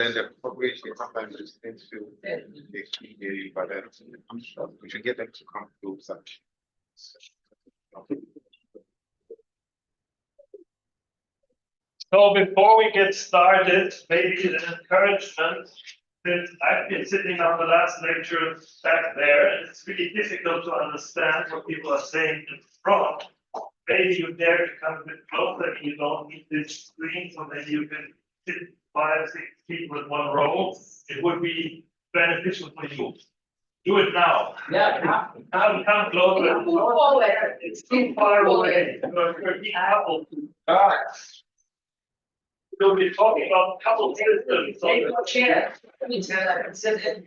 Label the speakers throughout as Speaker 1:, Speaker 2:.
Speaker 1: then the corporation sometimes just tends to they keep the but then we should get them to come to such.
Speaker 2: So before we get started, maybe an encouragement, since I've been sitting on the last lecture back there, and it's really difficult to understand what people are saying in front. Maybe you dare to come a bit closer, and you don't need this screen, so maybe you can sit 5, 6 feet with one row. It would be beneficial for you. Do it now.
Speaker 3: Yeah,
Speaker 2: Come closer. It's too far away. We'll be talking about couple systems.
Speaker 3: Take a chair. Let me tell you, I can sit in.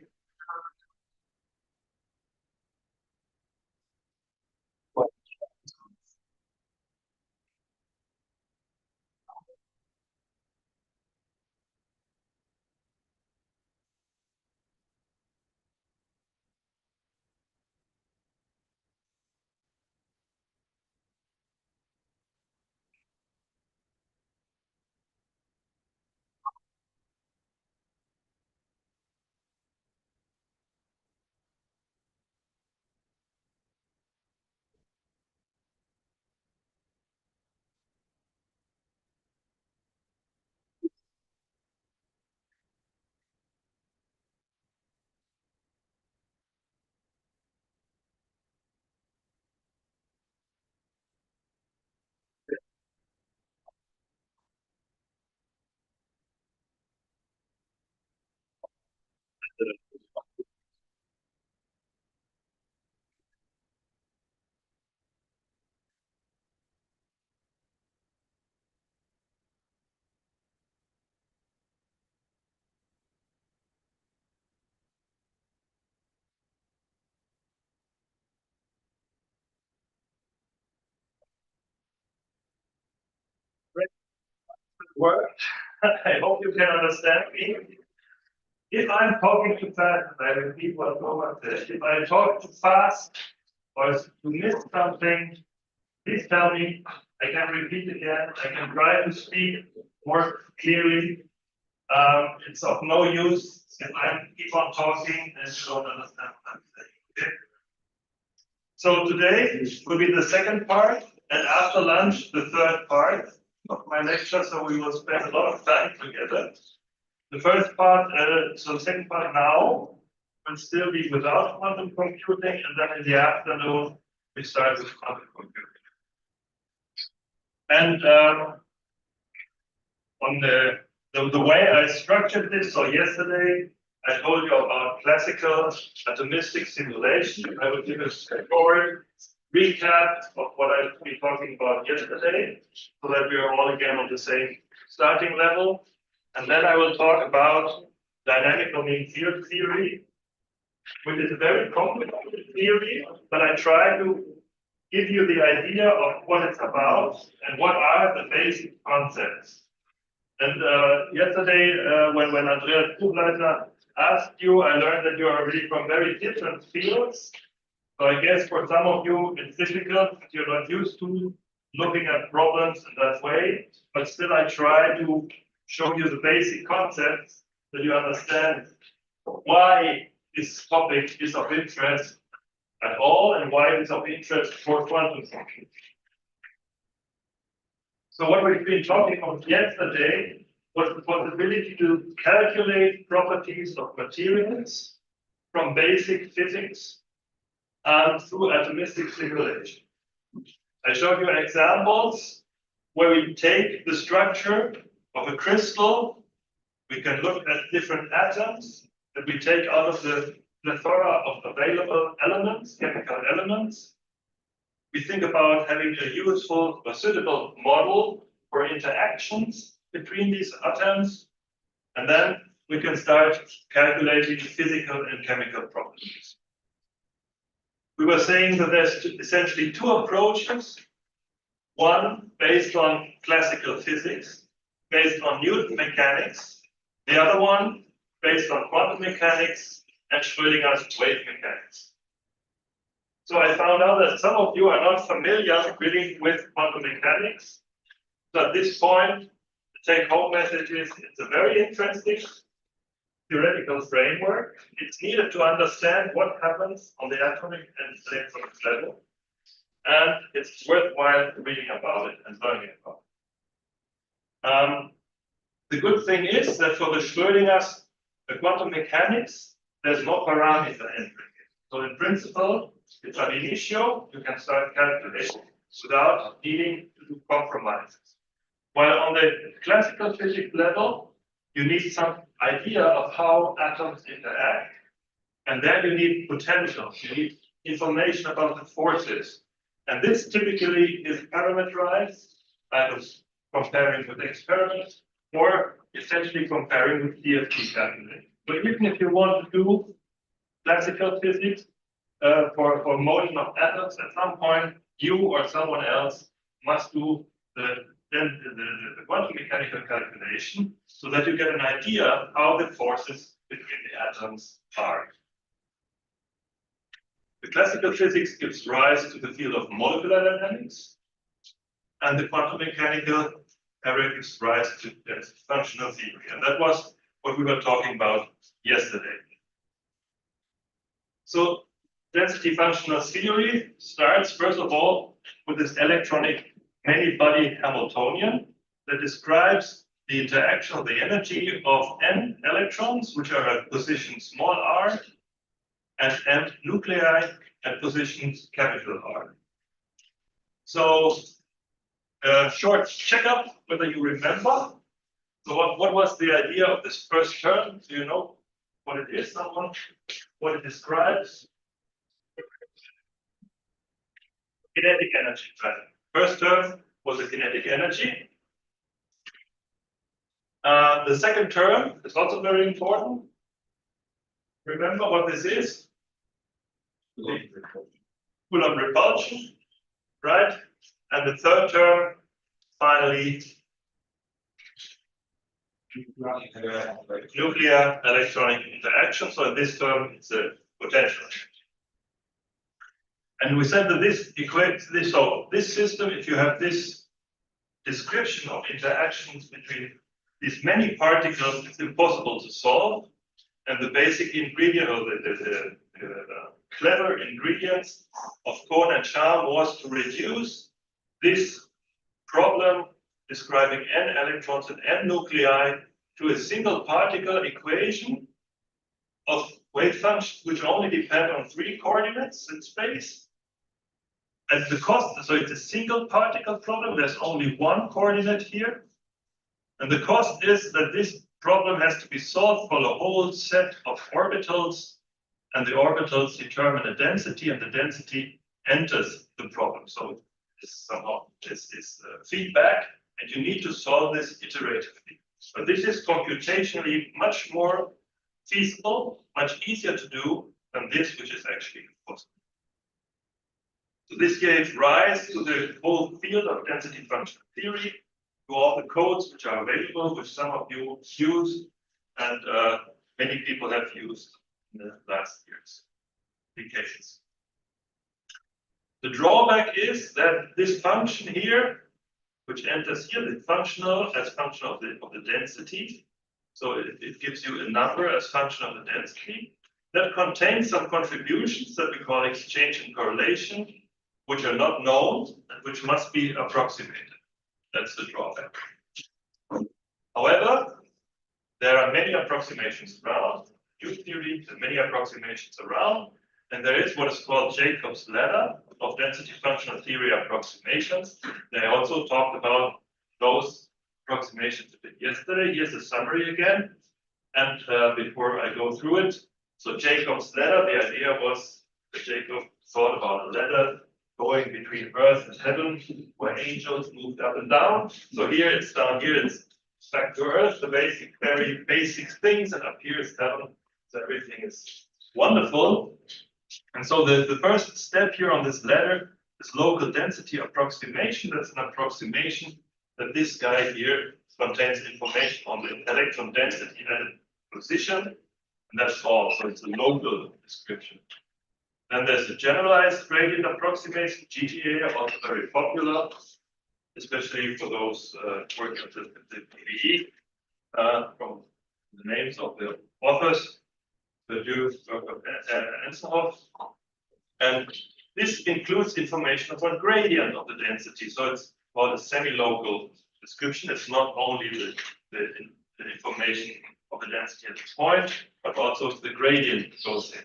Speaker 2: Work. I hope you can understand me. If I'm talking too fast, I repeat what Thomas said. If I talk too fast or you miss something, please tell me. I can repeat again. I can try to speak more clearly. It's of no use if I keep on talking and you don't understand what I'm saying. Okay? So today will be the second part, and after lunch, the third part of my lecture. So we will spend a lot of time together. The first part, so the second part now will still be without quantum computing, and then in the afternoon we start with quantum computing. And on the way I structured this, so yesterday I told you about classical atomistic simulation. I will give a straightforward recap of what I've been talking about yesterday, so that we are all again on the same starting level. And then I will talk about dynamical mean field theory, which is a very complicated theory, but I try to give you the idea of what it's about and what are the basic concepts. And yesterday, when Andreas Buchleiter asked you, I learned that you are really from very different fields. So I guess for some of you, it's difficult, but you're not used to looking at problems in that way. But still, I try to show you the basic concepts that you understand why this topic is of interest at all and why it's of interest for quantum computing. So what we've been talking about yesterday was the possibility to calculate properties of materials from basic physics and through atomistic simulation. I showed you examples where we take the structure of a crystal, we can look at different atoms that we take out of the plethora of available elements, chemical elements. We think about having a useful or suitable model for interactions between these atoms, and then we can start calculating physical and chemical properties. We were saying that there's essentially two approaches. One based on classical physics, based on Newton mechanics. The other one based on quantum mechanics and Schrödinger's wave mechanics. So I found out that some of you are not familiar really with quantum mechanics. So at this point, the take-home message is it's a very interesting theoretical framework. It's needed to understand what happens on the atomic and electronic level. And it's worthwhile reading about it and learning about it. The good thing is that for the Schrödinger's, the quantum mechanics, there's no parameter entering it. So in principle, it's ab initio, you can start calculating without needing to do compromises. While on the classical physics level, you need some idea of how atoms interact. And then you need potential, you need information about the forces. And this typically is parameterized, either comparing with experiments or essentially comparing with DFT calculation. But even if you want to do classical physics for motion of atoms, at some point you or someone else must do the quantum mechanical calculation so that you get an idea of how the forces between the atoms are. The classical physics gives rise to the field of molecular dynamics, and the quantum mechanical area gives rise to functional theory. And that was what we were talking about yesterday. So density functional theory starts, first of all, with this electronic many-body Hamiltonian that describes the interaction of the energy of n electrons, which are at position small r, and n nuclei at positions capital R. So, short checkup, whether you remember. So what was the idea of this first term? Do you know what it is, someone? What it describes? Kinetic energy, right? First term was the kinetic energy. The second term is also very important. Remember what this is? Coulomb repulsion, right? And the third term, finally, nuclear electronic interaction. So in this term, it's a potential. And we said that this equates this. So this system, if you have this description of interactions between these many particles, it's impossible to solve. And the basic ingredient, or the clever ingredients of Kohn and Charm was to reduce this problem describing n electrons and n nuclei to a single particle equation of wave functions which only depend on 3 coordinates in space. And the cost, so it's a single particle problem, there's only 1 coordinate here. And the cost is that this problem has to be solved for the whole set of orbitals, and the orbitals determine the density, and the density enters the problem. So somehow this is feedback, and you need to solve this iteratively. But this is computationally much more feasible, much easier to do than this, which is actually impossible. So this gave rise to the whole field of density function theory, to all the codes which are available, which some of you use, and many people have used in the last years. Applications. The drawback is that this function here, which enters here, the functional as function of the density, so it gives you a number as function of the density, that contains some contributions that we call exchange and correlation, which are not known and which must be approximated. That's the drawback. However, there are many approximations around, new theory, and many approximations around, and there is what is called Jacob's ladder of density functional theory approximations. They also talked about those approximations a bit yesterday. Here's a summary again. And before I go through it, so Jacob's ladder, the idea was that Jacob thought about a ladder going between earth and heaven, where angels moved up and down. So here it's down here, it's back to earth, the basic, very basic things, and up here is heaven. So everything is wonderful. And so the first step here on this ladder is local density approximation. That's an approximation that this guy here contains information on the electron density at a position, and that's all. So it's a local description. Then there's the generalized gradient approximation, GTA, also very popular, especially for those working at the PVE from the names of the authors, the Jews, Ensenhoff. And this includes information about gradient of the density. So it's called a semi-local description. It's not only the information of the density at the point, but also the gradient goes in,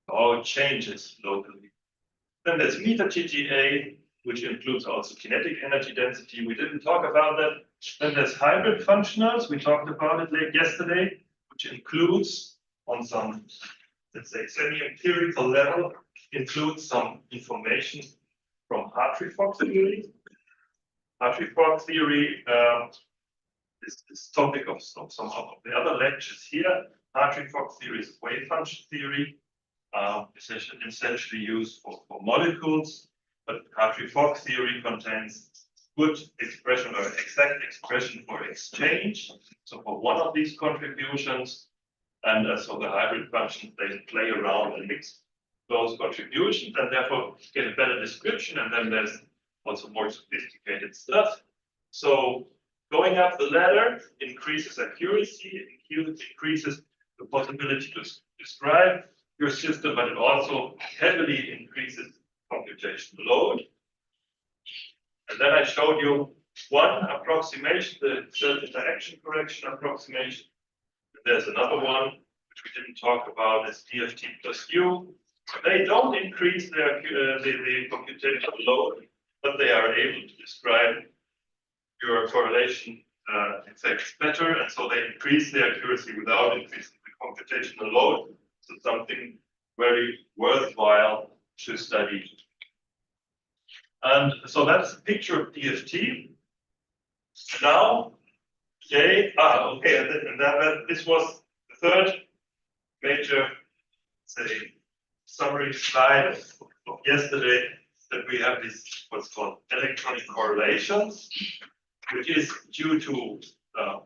Speaker 2: how it changes locally. Then there's meter TGA, which includes also kinetic energy density. We didn't talk about that. Then there's hybrid functionals. We talked about it late yesterday, which includes on some, let's say, semi-empirical level, includes some information from Hartree-Fock theory. Hartree-Fock theory is this topic of some of the other lectures here. Hartree-Fock theory is wave function theory, essentially used for molecules, but Hartree-Fock theory contains good expression or exact expression for exchange. So for one of these contributions, and so the hybrid functions, they play around and mix those contributions and therefore get a better description. And then there's also more sophisticated stuff. So going up the ladder increases accuracy, it increases the possibility to describe your system, but it also heavily increases computational load. And then I showed you one approximation, the cell interaction correction approximation. There's another one, which we didn't talk about, is DFT plus U. They don't increase the computational load, but they are able to describe your correlation effects better, and so they increase the accuracy without increasing the computational load. So something very worthwhile to study. And so that's a picture of DFT. Now, today, okay, and then this was the third major, say, summary slide of yesterday, that we have this what's called electronic correlations, which is due to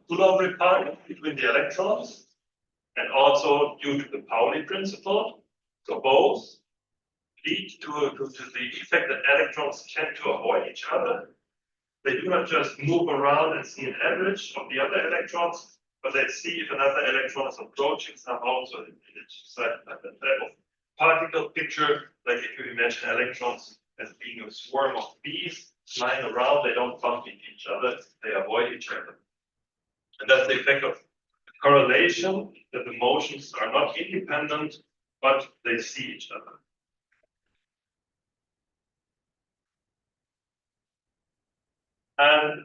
Speaker 2: Coulomb repulsion between the electrons, and also due to the Pauli principle. So both lead to the effect that electrons tend to avoid each other. They do not just move around and see an average of the other electrons, but they see if another electron is approaching somehow. So it's like a type of particle picture, like if you imagine electrons as being a swarm of bees flying around, they don't bump into each other, they avoid each other. And that's the effect of correlation, that the motions are not independent, but they see each other. And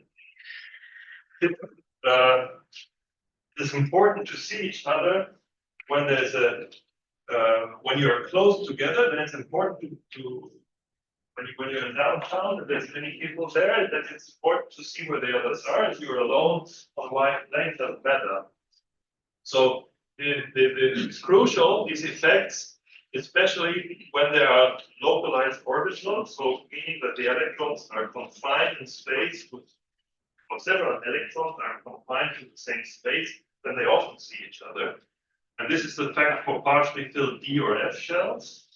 Speaker 2: it's important to see each other when there's when you're close together. Then it's important to when you're in downtown, if there's many people there, then it's important to see where the others are. If you're alone on wide planes, doesn't matter. So it's crucial, these effects, especially when there are localized orbitals, so meaning that the electrons are confined in space, or several electrons are confined to the same space, then they often see each other. And this is the fact for partially filled D or F shells,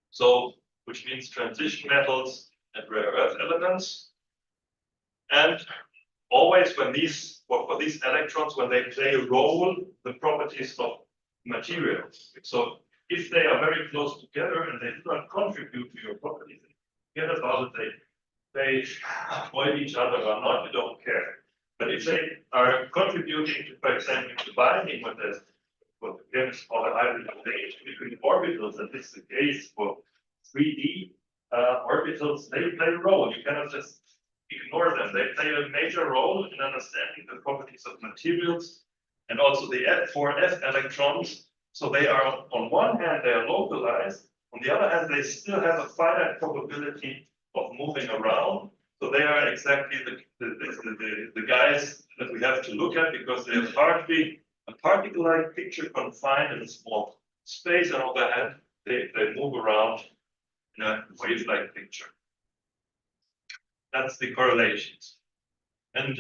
Speaker 2: so which means transition metals and rare earth elements. And always when these, for these electrons, when they play a role, the properties of materials. So if they are very close together and they do not contribute to your properties, forget about it, they avoid each other or not, you don't care. But if they are contributing to, for example, to binding with this, what the chemists call a hybridization between orbitals, and this is the case for 3D orbitals, they play a role. You cannot just ignore them. They play a major role in understanding the properties of materials and also the F4F electrons. So they are, on one hand, they are localized. On the other hand, they still have a finite probability of moving around. So they are exactly the guys that we have to look at, because they are partly a particle-like picture confined in a small space, and on the other hand, they move around in a wave-like picture. That's the correlations. And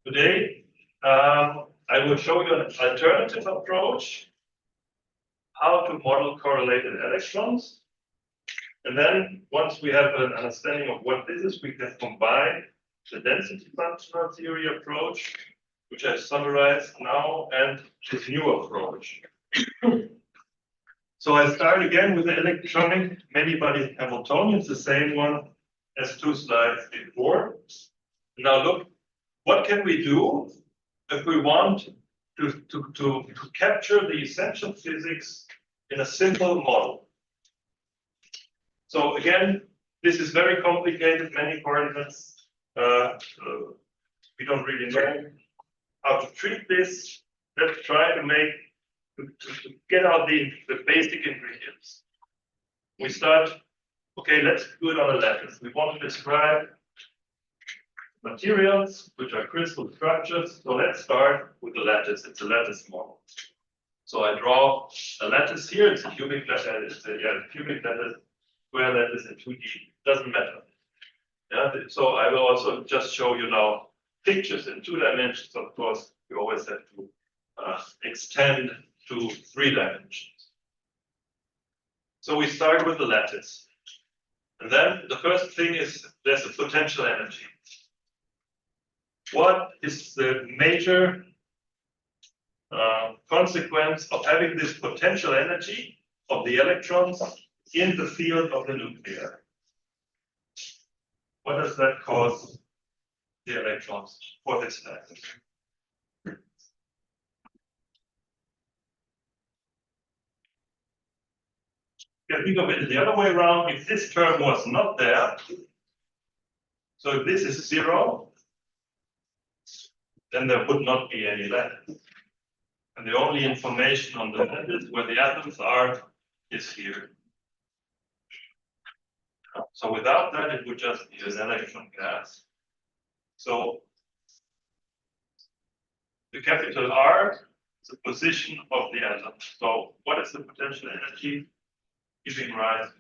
Speaker 2: today, I will show you an alternative approach, how to model correlated electrons. And then once we have an understanding of what this is, we can combine the density functional theory approach, which I've summarized now, and this new approach. So I start again with the electronic many-body Hamiltonian, it's the same one as 2 slides before. Now look, what can we do if we want to capture the essential physics in a simple model? So again, this is very complicated, many coordinates. We don't really know how to treat this. Let's try to make to get out the basic ingredients. We start, okay, let's do it on a lattice. We want to describe materials, which are crystal structures. So let's start with the lattice. It's a lattice model. So I draw a lattice here. It's a cubic lattice. It's a cubic lattice, square lattice, and 2D. Doesn't matter. Yeah. So I will also just show you now pictures in 2 dimensions. Of course, we always have to extend to 3 dimensions. So we start with the lattice. And then the first thing is there's a potential energy. What is the major consequence of having this potential energy of the electrons in the field of the nucleus? What does that cause the electrons for this lattice? You can think of it the other way around. If this term was not there, so if this is 0, then there would not be any lattice. And the only information on the lattice where the atoms are is here. So without that, it would just be an electron gas. So the capital R is the position of the atom. So what is the potential energy giving rise to?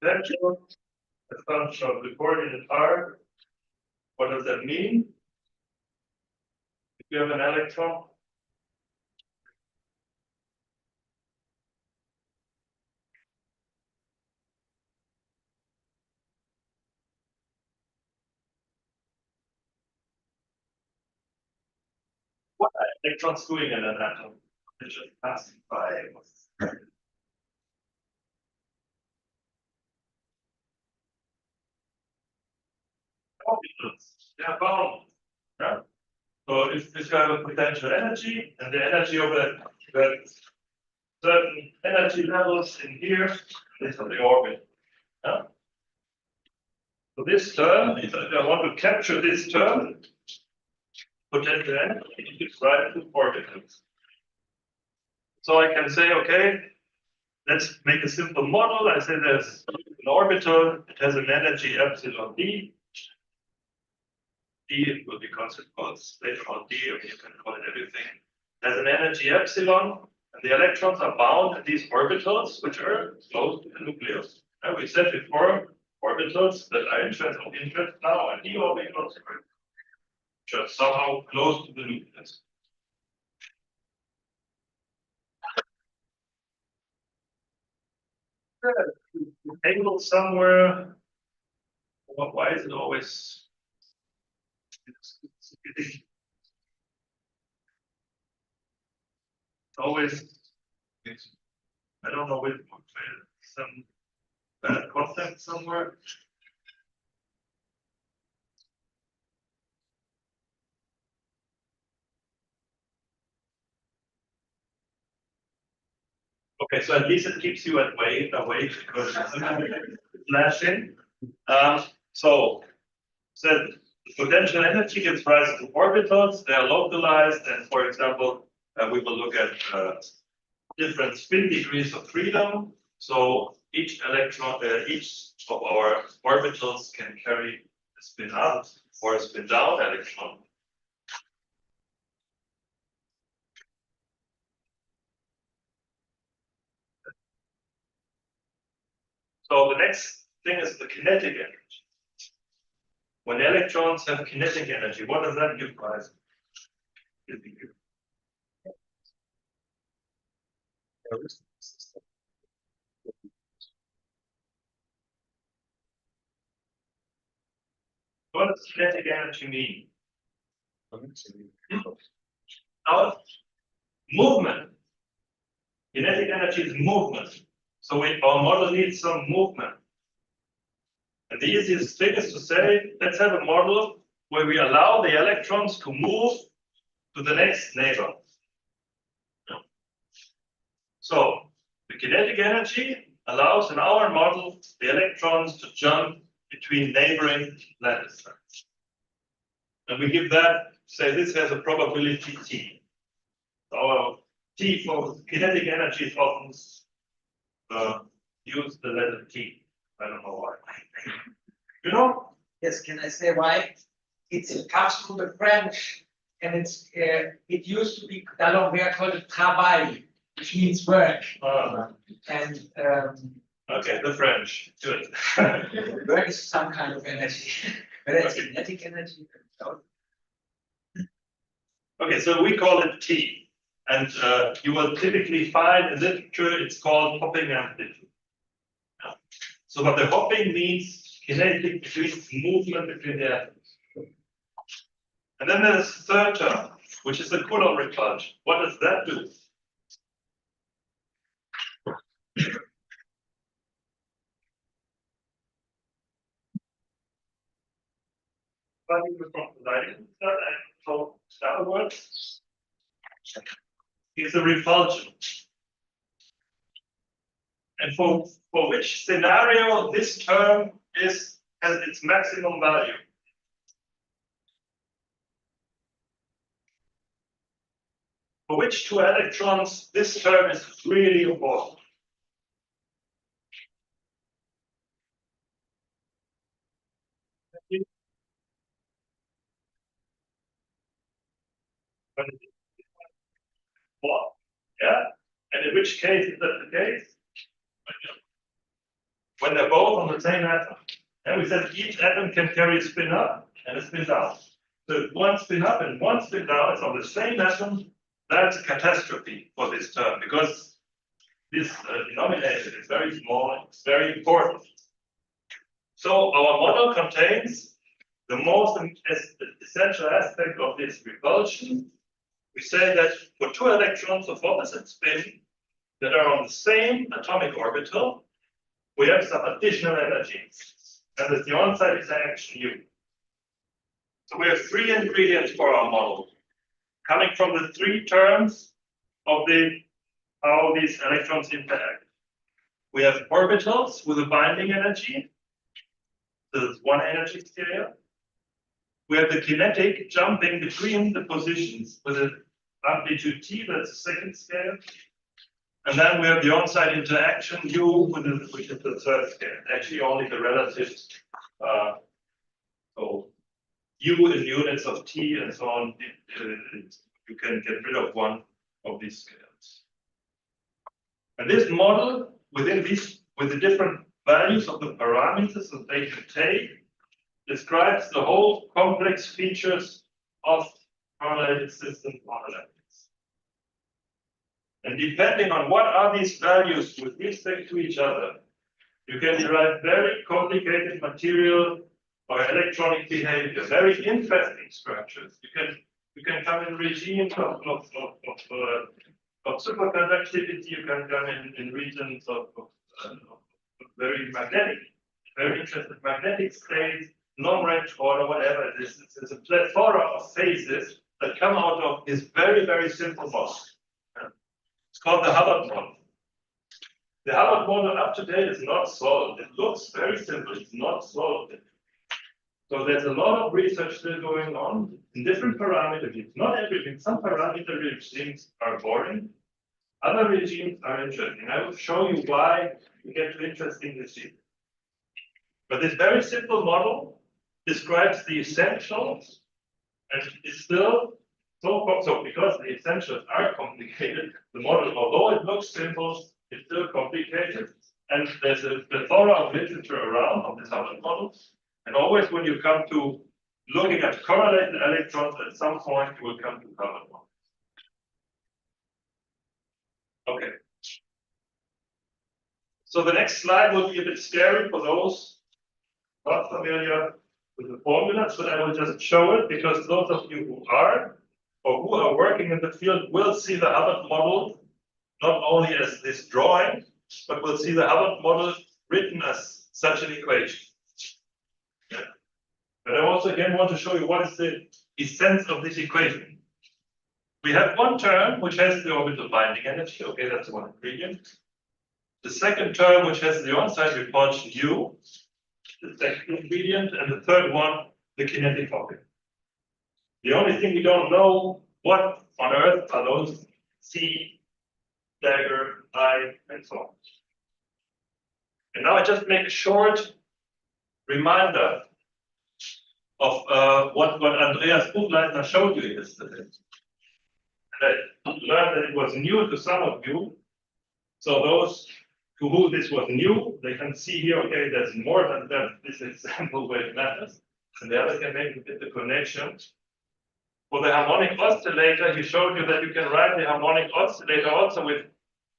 Speaker 2: Potential, a function of the coordinate R. What does that mean? If you have an electron, what are electrons doing in an atom? They're just passing by. They are bound. Yeah? So if you have a potential energy, and the energy of that certain energy levels in here, these are the orbit. Yeah? So this term, if I want to capture this term, potential energy, you can write it to orbitals. So I can say, okay, let's make a simple model. I say there's an orbital, it has an energy epsilon d. D will be concept called later on D, or you can call it everything. Has an energy epsilon, and the electrons are bound in these orbitals, which are close to the nucleus. And we said before, orbitals that are of interest now are d orbitals, which are somehow close to the nucleus. Angle somewhere. Why is it always? It's always. I don't know, with some bad contact somewhere. Okay, so at least it keeps you awake because it's flashing. So the potential energy gives rise to orbitals. They are localized, and for example, we will look at different spin degrees of freedom. So each electron, each of our orbitals can carry a spin up or a spin down electron. So the next thing is the kinetic energy. When electrons have kinetic energy, what does that give rise to? What does kinetic energy mean? Our movement. Kinetic energy is movement. So our model needs some movement. And the easiest thing is to say, let's have a model where we allow the electrons to move to the next neighbor. So the kinetic energy allows in our model the electrons to jump between neighboring lattice sites. And we give that, say this has a probability T. Our T for kinetic energy is often use the letter T. I don't know why. You know?
Speaker 3: Yes, can I say why? It comes from the French, and it used to be d'Alembert called it travail, which means work. And
Speaker 2: Okay, the French. Good.
Speaker 3: work is some kind of energy, whether it's kinetic energy.
Speaker 2: Okay, so we call it T, and you will typically find in literature it's called hopping amplitude. So, but the hopping means kinetic movement between the atoms. And then there's the third term, which is the Coulomb repulsion. What does that do? Is a repulsion. And for which scenario this term has its maximum value? For which two electrons this term is really important? What? Yeah? And in which case is that the case? When they're both on the same atom. And we said each atom can carry a spin up and a spin down. So if one spin up and one spin down is on the same atom, that's a catastrophe for this term because this denominator is very small, it's very important. So our model contains the most essential aspect of this repulsion. We say that for two electrons of opposite spin that are on the same atomic orbital, we have some additional energy. And that the on-site interaction U. So we have three ingredients for our model, coming from the three terms of how these electrons interact. We have orbitals with a binding energy. This is one energy scale. We have the kinetic jumping between the positions with an amplitude T, that's the second scale. And then we have the on-site interaction U, which is the third scale. Actually, only the relative, so U in units of T and so on, you can get rid of one of these scales. And this model, with the different values of the parameters that they can take, describes the whole complex features of correlated system analytics. And depending on what are these values with respect to each other, you can derive very complicated material or electronic behavior, very interesting structures. You can come in regimes of superconductivity, you can come in regions of very magnetic, very interesting magnetic states, long-range order, whatever it is. It's a plethora of phases that come out of this very, very simple model. It's called the Hubbard model. The Hubbard model up to date is not solved. It looks very simple, it's not solved. So there's a lot of research still going on in different parameter regimes. Not everything, some parameter regimes are boring. Other regimes are interesting. I will show you why we get to interesting regimes. But this very simple model describes the essentials and is still so because the essentials are complicated, the model, although it looks simple, is still complicated. And there's a plethora of literature around on this Hubbard model. And always when you come to looking at correlated electrons, at some point you will come to Hubbard model. Okay. So the next slide will be a bit scary for those not familiar with the formulas, but I will just show it because those of you who are or who are working in the field will see the Hubbard model not only as this drawing, but will see the Hubbard model written as such an equation. Yeah. But I also again want to show you what is the essence of this equation. We have one term which has the orbital binding energy. Okay, that's one ingredient. The second term which has the on-site repulsion U, the second ingredient, and the third one, the kinetic hopping. The only thing we don't know what on Earth are those C, dagger, I, and so on. And now I just make a short reminder of what Andreas Buchleitner showed you yesterday. And I learned that it was new to some of you. So those to whom this was new, they can see here, okay, there's more than that. This example where it matters. And the other can make a bit the connection. For the harmonic oscillator, he showed you that you can write the harmonic oscillator also with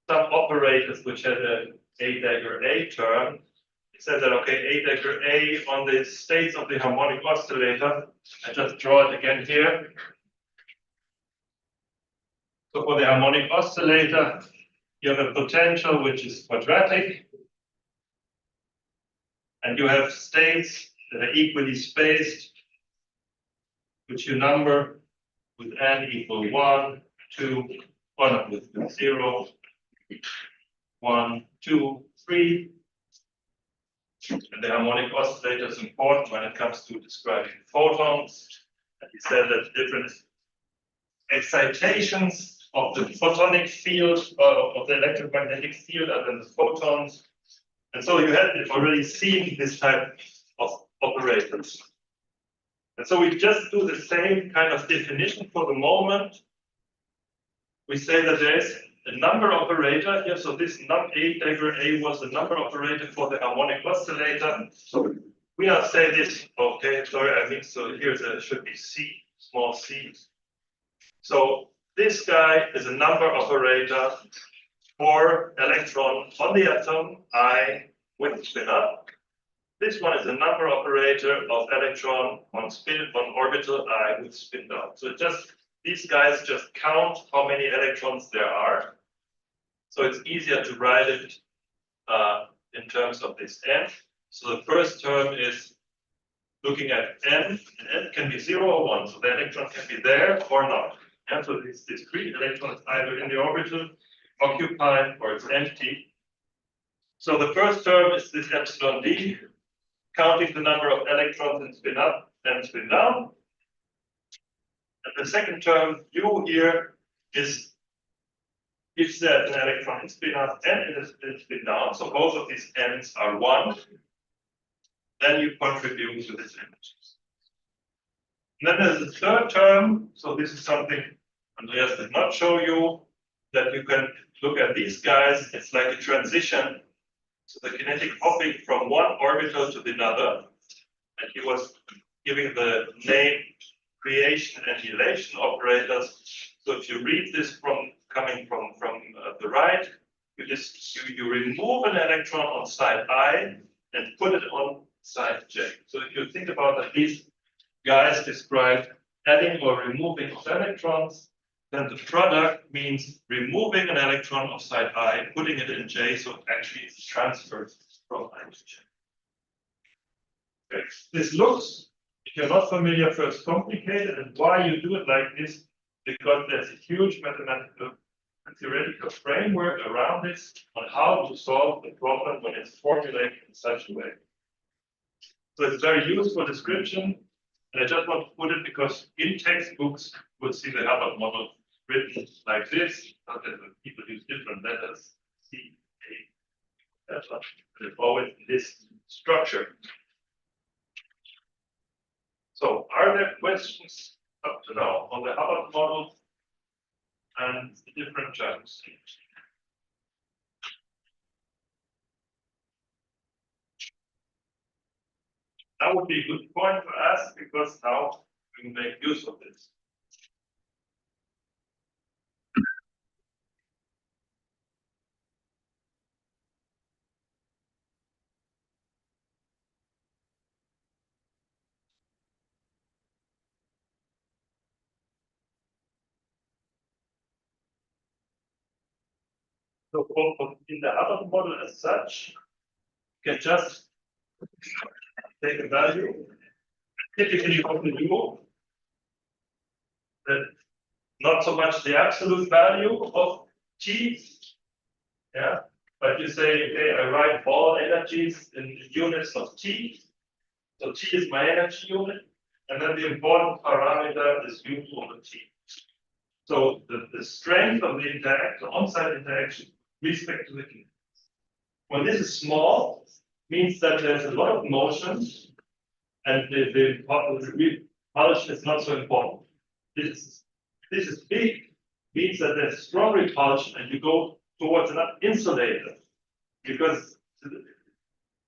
Speaker 2: some operators which had a dagger A term. He said that, okay, a dagger A on the states of the harmonic oscillator. I just draw it again here. So for the harmonic oscillator, you have a potential which is quadratic. And you have states that are equally spaced, which you number with n equal 1, 2, 1 with 0, 1, 2, 3. And the harmonic oscillator is important when it comes to describing photons. And he said that different excitations of the photonic field of the electromagnetic field are then the photons. And so you had already seen this type of operators. And so we just do the same kind of definition for the moment. We say that there is a number operator here. So this A dagger A was the number operator for the harmonic oscillator. So we now say this, okay, sorry, I think so here there should be C, small c. So this guy is a number operator for electron on the atom I with spin up. This one is a number operator of electron on orbital I with spin down. So just these guys just count how many electrons there are. So it's easier to write it in terms of this n. So the first term is looking at n, and n can be 0 or 1. So the electron can be there or not. And so this discrete electron is either in the orbital, occupied, or it's empty. So the first term is this epsilon d, counting the number of electrons in spin up and spin down. And the second term, u here, is if there's an electron in spin up and it is in spin down, so both of these n's are 1, then you contribute to this image. And then there's a third term, so this is something Andreas did not show you, that you can look at these guys, it's like a transition. So the kinetic hopping from one orbital to another, and he was giving the name creation and annihilation operators. So if you read this from coming from the right, you remove an electron on side I and put it on side J. So if you think about that, these guys describe adding or removing of electrons, then the product means removing an electron of side I, putting it in J, so actually it's transferred from I to J. Okay. This looks, if you're not familiar, first complicated, and why you do it like this, because there's a huge mathematical and theoretical framework around this on how to solve the problem when it's formulated in such a way. So it's a very useful description, and I just want to put it because in textbooks we'll see the Hubbard model written like this, but people use different letters, C, A, etc. But it's always this structure. So are there questions up to now on the Hubbard model and the different terms? That would be a good point to ask because now we can make use of this. So in the Hubbard model as such, you can just take a value, typically of the U, that not so much the absolute value of T, yeah, but you say, okay, I write all energies in units of T. So T is my energy unit, and then the important parameter is U over T. So the strength of the interaction, the on-site interaction, with respect to the kinetics. When this is small, means that there's a lot of motion, and the repulsion is not so important. This is big, means that there's strong repulsion, and you go towards an insulator, because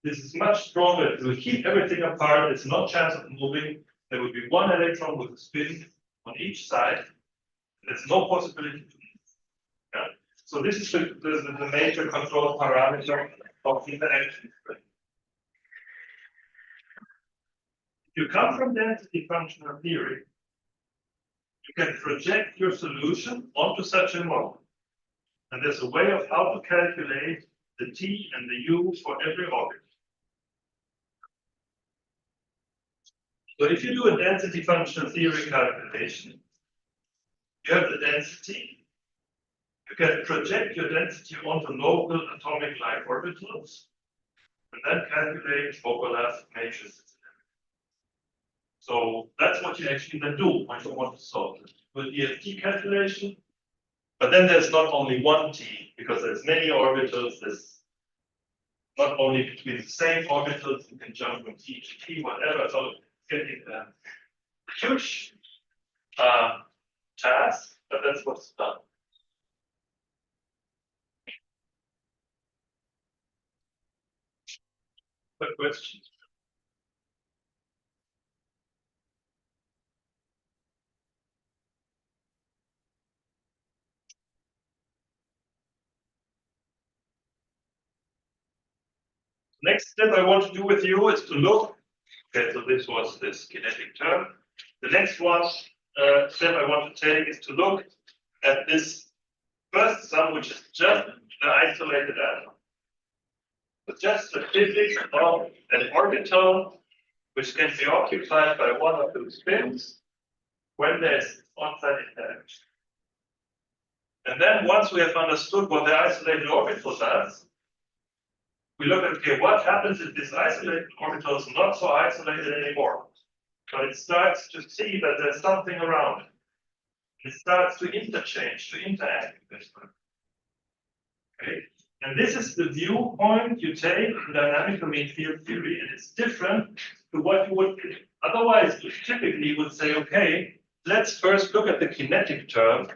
Speaker 2: this is much stronger. It will keep everything apart. There's no chance of moving. There will be one electron with a spin on each side. There's no possibility to move. Yeah. So this is the major control parameter of interaction. If you come from density functional theory, you can project your solution onto such a model. And there's a way of how to calculate the T and the U for every orbit. So if you do a density functional theory calculation, you have the density. You can project your density onto local atomic line orbitals, and then calculate overlap matrices. So that's what you actually then do when you want to solve it. With DFT calculation, but then there's not only one T, because there's many orbitals. There's not only between the same orbitals, you can jump from T to T, whatever. So it's getting a huge task, but that's what's done. What questions? Next step I want to do with you is to look. Okay, so this was this kinetic term. The next one step I want to take is to look at this first sum, which is just the isolated atom. But just the physics of an orbital which can be occupied by one of those spins when there's on-site interaction. And then once we have understood what the isolated orbital does, we look at, okay, what happens if this isolated orbital is not so isolated anymore? But it starts to see that there's something around it. It starts to interchange, to interact with this one. Okay. And this is the viewpoint you take in dynamical mean field theory, and it's different to what you would otherwise typically would say, okay, let's first look at the kinetic term.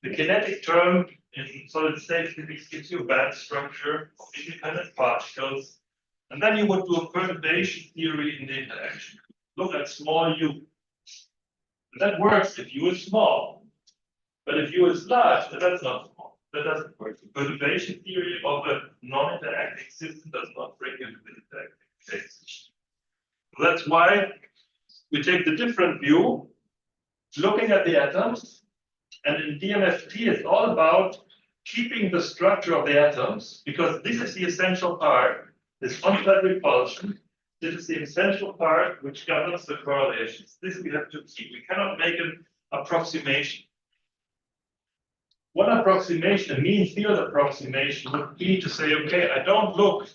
Speaker 2: The kinetic term in solid state physics gives you a band structure of independent particles, and then you would do a perturbation theory in the interaction. Look at small u. And that works if u is small, but if u is large, then that's not small. That doesn't work. The perturbation theory of a non-interacting system does not bring you to the interacting phase. So that's why we take the different view, looking at the atoms, and in DMFT it's all about keeping the structure of the atoms, because this is the essential part, this on-site repulsion. This is the essential part which governs the correlations. This we have to keep. We cannot make an approximation. One approximation, a mean field approximation, would be to say, okay, I don't look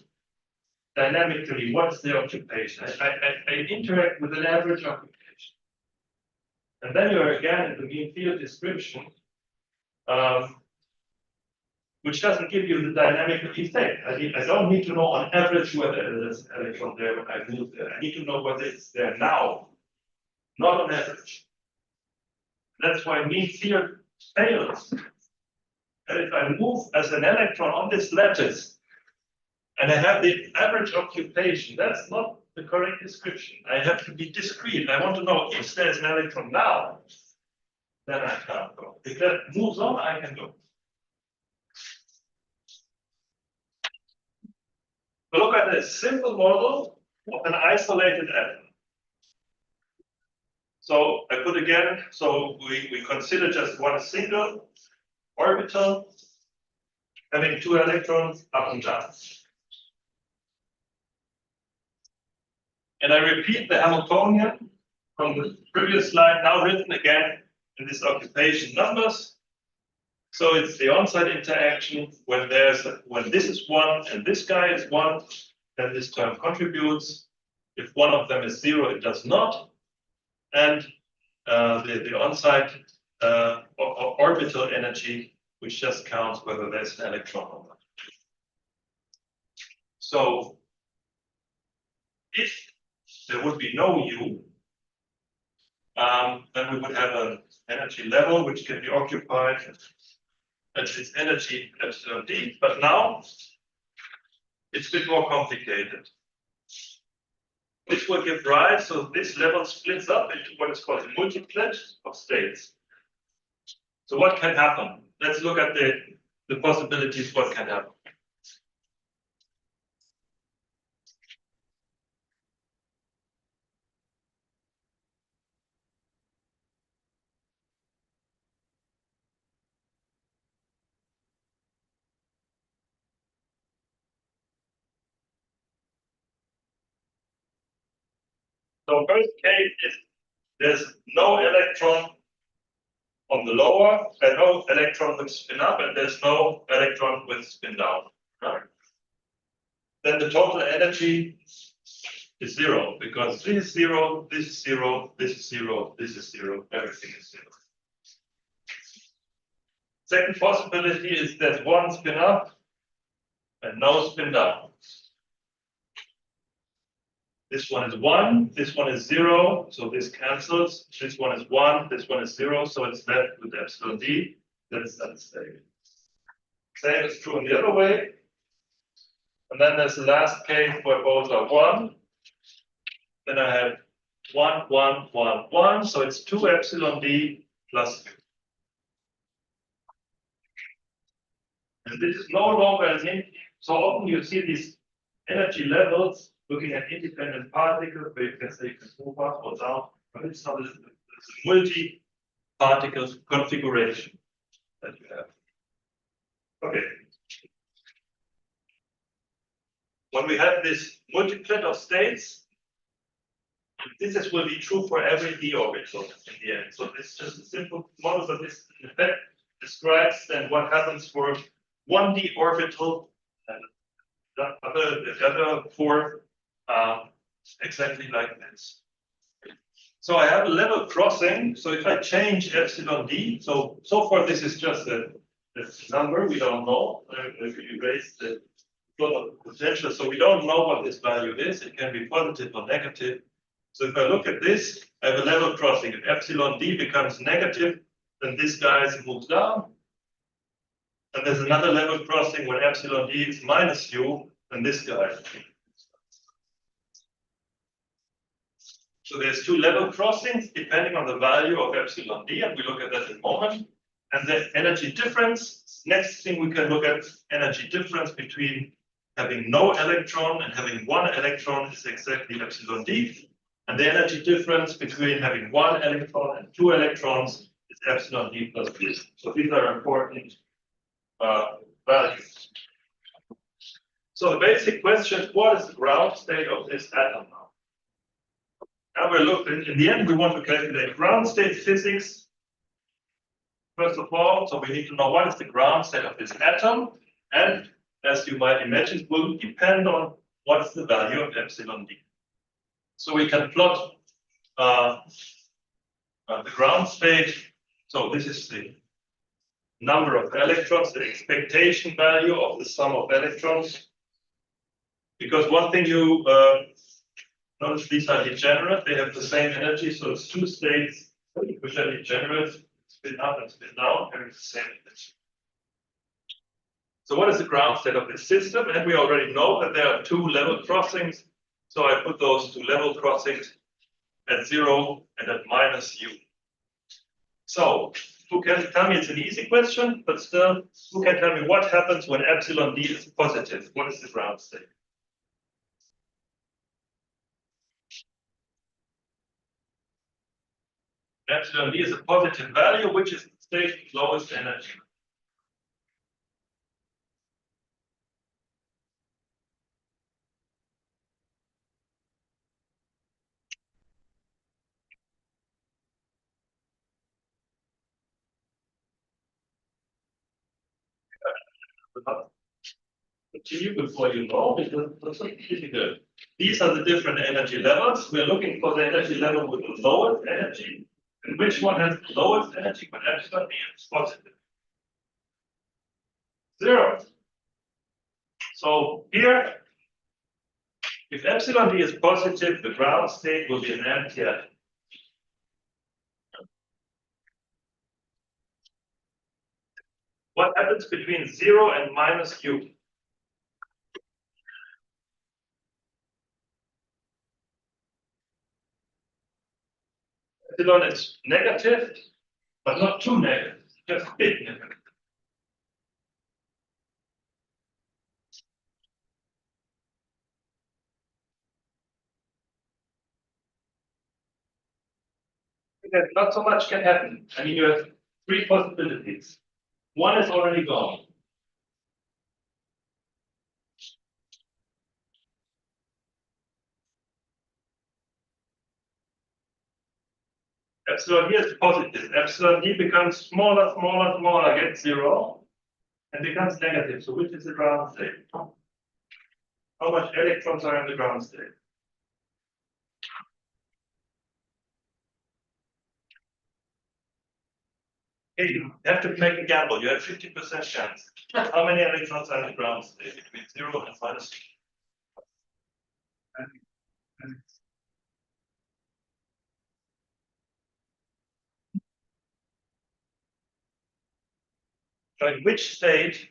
Speaker 2: dynamically, what's the occupation? I interact with an average occupation. And then you're again in the mean field description, which doesn't give you the dynamical effect. I don't need to know on average whether there's an electron there when I move there. I need to know whether it's there now, not on average. That's why mean field fails. And if I move as an electron on this lattice, and I have the average occupation, that's not the correct description. I have to be discrete. I want to know if there's an electron now, then I can't go. If that moves on, I can go. So look at this simple model of an isolated atom. So I put again, so we consider just one single orbital having two electrons up and down. And I repeat the Hamiltonian from the previous slide, now written again in this occupation numbers. So it's the on-site interaction when this is one and this guy is one, then this term contributes. If one of them is zero, it does not. And the on-site orbital energy, which just counts whether there's an electron or not. So if there would be no U, then we would have an energy level which can be occupied at its energy epsilon d. But now it's a bit more complicated. This will give rise, so this level splits up into what is called a multiplet of states. So what can happen? Let's look at the possibilities what can happen. So first case is there's no electron on the lower, and no electron with spin up, and there's no electron with spin down. Right? Then the total energy is zero, because this is zero, this is zero, this is zero, this is zero, everything is zero. Second possibility is there's one spin up and no spin down. This one is 1, this one is 0, so this cancels. This one is 1, this one is 0, so it's left with epsilon d. That's unstable. Same is true in the other way. And then there's the last case where both are 1. Then I have 1, 1, 1, 1, so it's 2 epsilon d plus 2. And this is no longer an infinite. So often you see these energy levels looking at independent particles, where you can say you can move up or down, but it's not a multi-particle configuration that you have. Okay. When we have this multiplet of states, this will be true for every d orbital in the end. So this is just a simple model, but this in effect describes then what happens for one d orbital and the other four exactly like this. So I have a level crossing. So if I change epsilon d, so far this is just a number we don't know. If you erase the potential, so we don't know what this value is. It can be positive or negative. So if I look at this, I have a level crossing. If epsilon d becomes negative, then this guy moves down. And there's another level crossing when epsilon d is minus u, then this guy. So there's two level crossings depending on the value of epsilon d, and we look at that in a moment. And the energy difference, next thing we can look at energy difference between having no electron and having one electron is exactly epsilon d. And the energy difference between having one electron and two electrons is epsilon d plus b. So these are important values. So the basic question is, what is the ground state of this atom now? Now we're looking, in the end, we want to calculate ground state physics. First of all, so we need to know what is the ground state of this atom. And as you might imagine, it will depend on what is the value of epsilon d. So we can plot the ground state. So this is the number of electrons, the expectation value of the sum of electrons. Because one thing you notice, these are degenerate, they have the same energy, so it's two states which are degenerate, spin up and spin down, having the same energy. So what is the ground state of this system? And we already know that there are two level crossings So I put those two level crossings at 0 and at minus u. So who can tell me, it's an easy question, but still, who can tell me what happens when epsilon d is positive? What is the ground state? Epsilon d is a positive value, which is the state of lowest energy. Continue before you know, because that's not difficult. These are the different energy levels. We're looking for the energy level with the lowest energy. And which one has the lowest energy when epsilon d is positive? 0. So here, if epsilon d is positive, the ground state will be an empty atom. What happens between 0 and minus u? Epsilon is negative, but not too negative, just a bit negative. That not so much can happen. I mean, you have 3 possibilities. One is already gone. Epsilon here is positive. Epsilon d becomes smaller, smaller, smaller, gets 0, and becomes negative. So which is the ground state? How much electrons are in the ground state? Okay, you have to make a gamble. You have 50% chance. How many electrons are in the ground state between 0 and minus 2? So in which state,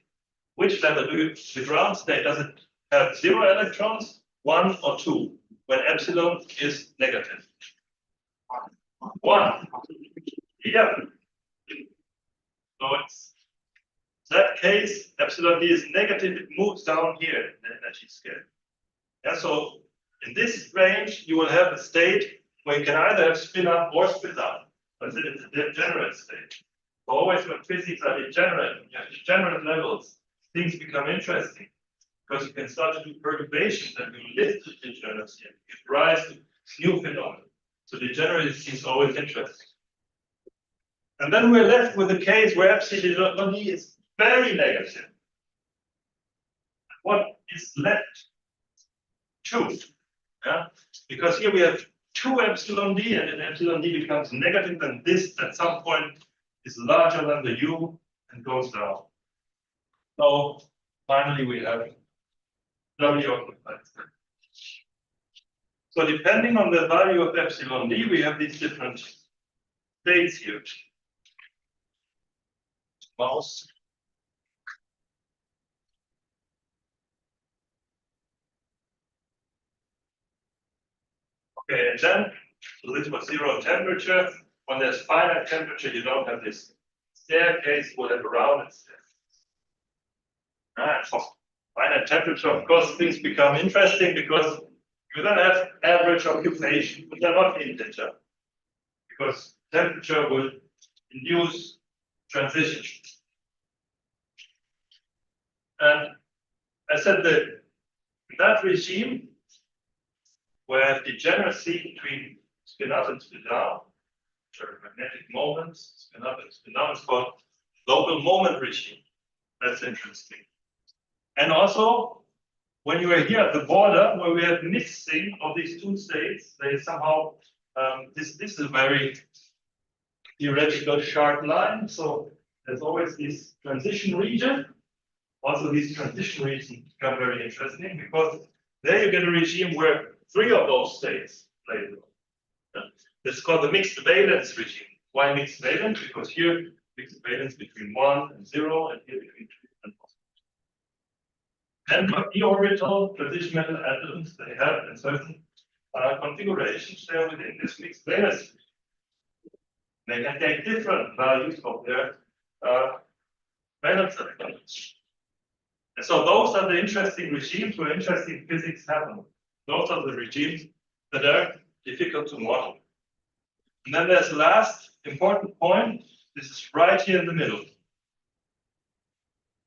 Speaker 2: which level do you, the ground state, does it have 0 electrons, 1 or 2, when epsilon is negative? 1. Yeah. So it's that case, epsilon d is negative, it moves down here in the energy scale. Yeah, so in this range, you will have a state where you can either have spin up or spin down, but it's a degenerate state. Always when physics are degenerate, when you have degenerate levels, things become interesting because you can start to do perturbations and you lift the degeneracy and give rise to new phenomena. So degeneracy is always interesting. And then we're left with a case where epsilon d is very negative. What is left? 2. Yeah? Because here we have 2 epsilon d, and then epsilon d becomes negative, and this at some point is larger than the u and goes down. So finally we have W occupied. So depending on the value of epsilon d, we have these different states here. Mouse. Okay, and then, so this was 0 temperature. When there's finite temperature, you don't have this staircase, you will have a rounded staircase. For finite temperature, of course, things become interesting because you then have average occupation, which are not integer, because temperature will induce transitions. And I said that in that regime, where degeneracy between spin up and spin down, which are magnetic moments, spin up and spin down, is called local moment regime. That's interesting. And also, when you are here at the border, where we have mixing of these 2 states, they somehow, this is a very theoretical sharp line. So there's always this transition region. Also, these transition regions become very interesting because there you get a regime where 3 of those states play a role. This is called the mixed valence regime. Why mixed valence? Because here mixed valence between 1 and 0, and here between 2 and 1. And the orbital traditional atoms, they have in certain configurations there within this mixed layers. They can take different values of their valence electrons. And so those are the interesting regimes where interesting physics happen. Those are the regimes that are difficult to model. And then there's the last important point. This is right here in the middle.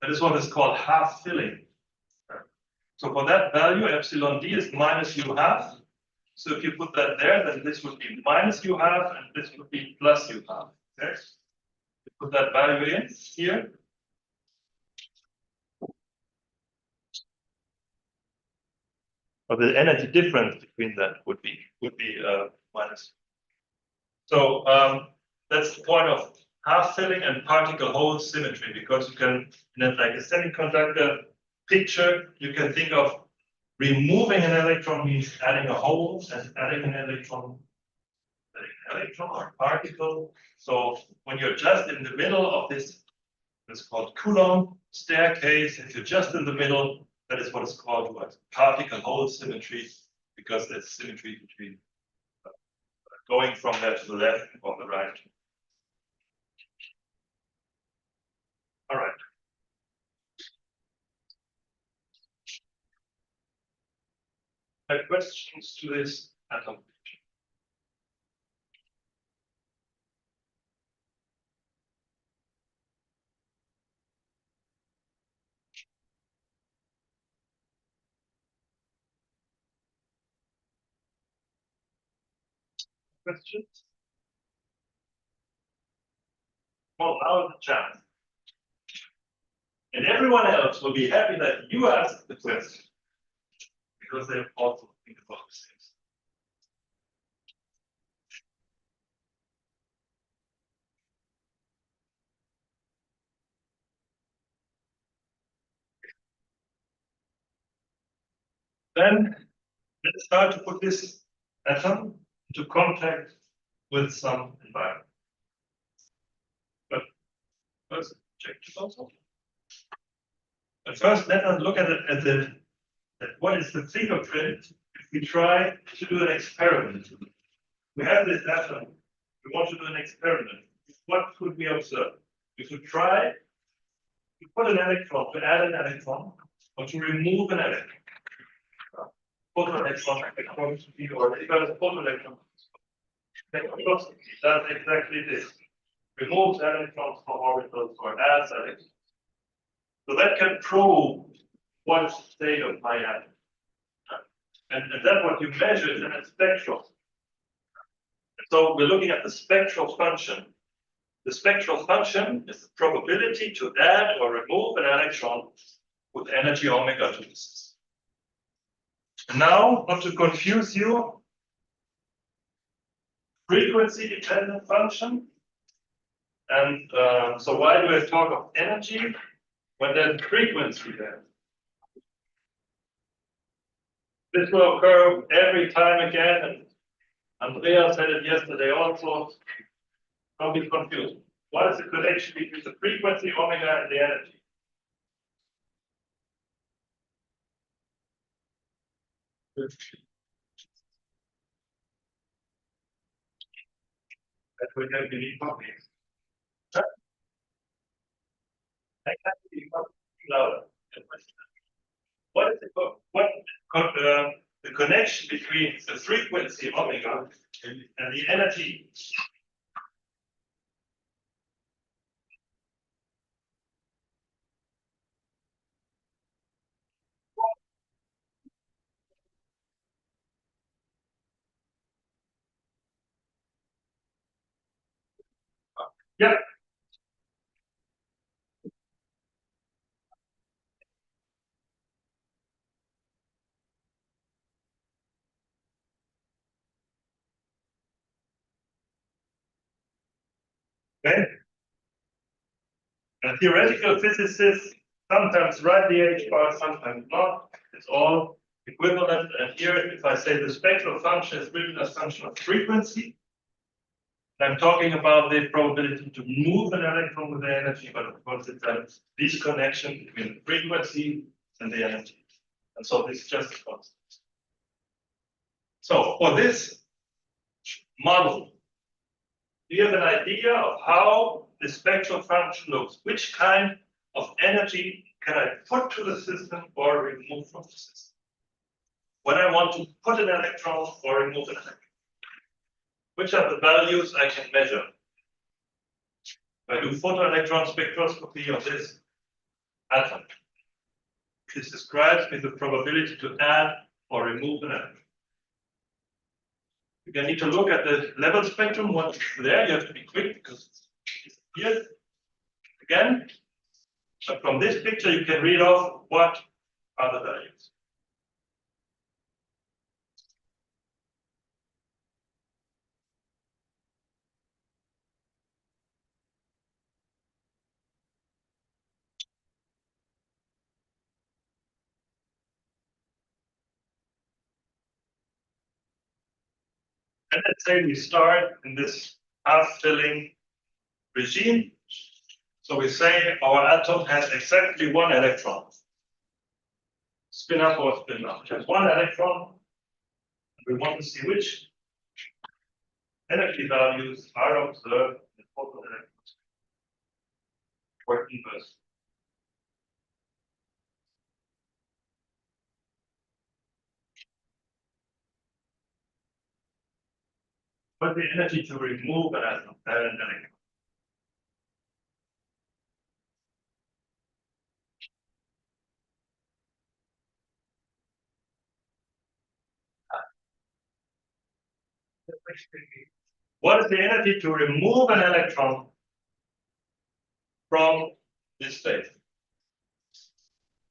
Speaker 2: That is what is called half filling. So for that value, epsilon d is minus u half. So if you put that there, then this would be minus u half, and this would be plus u half. Okay? You put that value in here. But the energy difference between that would be minus. So that's the point of half filling and particle hole symmetry, because you can, in a, like a semiconductor picture, you can think of removing an electron means adding a hole, and adding an electron or particle. So when you're just in the middle of this, it's called Coulomb staircase. If you're just in the middle, that is what is called what? Particle hole symmetry, because there's symmetry between going from there to the left or the right. All right. Questions to this atom? Questions? Well, now is the chance. And everyone else will be happy that you asked the question, because they also think about these things. Then let's start to put this atom into contact with some environment. But first, check this also. But first, let us look at it at what is the fingerprint if we try to do an experiment. We have this atom. We want to do an experiment. What could we observe? We could try to put an electron, to add an electron, or to remove an electron. Photoelectron, or even a photoelectron. Does exactly this. Removes electrons from orbitals or adds electrons. So that can probe what state of my atom. And then what you measure is in a spectrum. So we're looking at the spectral function. The spectral function is the probability to add or remove an electron with energy omega to the system. And now, not to confuse you, frequency-dependent function. And so why do I talk of energy when there's frequency there? This will occur every time again, and Andrea said it yesterday also. Don't be confused. What is the connection between the frequency omega and the energy? That we can believe copies. I can't believe louder. What is the connection between the frequency omega and the energy? Yeah. Okay. And theoretical physicists sometimes write the H bar, sometimes not. It's all equivalent. And here, if I say the spectral function is written as function of frequency, I'm talking about the probability to move an electron with the energy, but of course it's a disconnection between the frequency and the energy. And so this is just a constant. So for this model, you have an idea of how the spectral function looks. Which kind of energy can I put to the system or remove from the system? When I want to put an electron or remove an electron, which are the values I can measure? If I do photoelectron spectroscopy of this atom, this describes me the probability to add or remove an electron. You need to look at the level spectrum. What's there? You have to be quick because it's here again. But from this picture, you can read off what are the values. And let's say we start in this half-filling regime. So we say our atom has exactly one electron. Spin up or spin down. It has one electron. We want to see which energy values are observed in the photoelectron spectrum or inverse. But the energy to remove an atom, an electron. What is the energy to remove an electron from this state?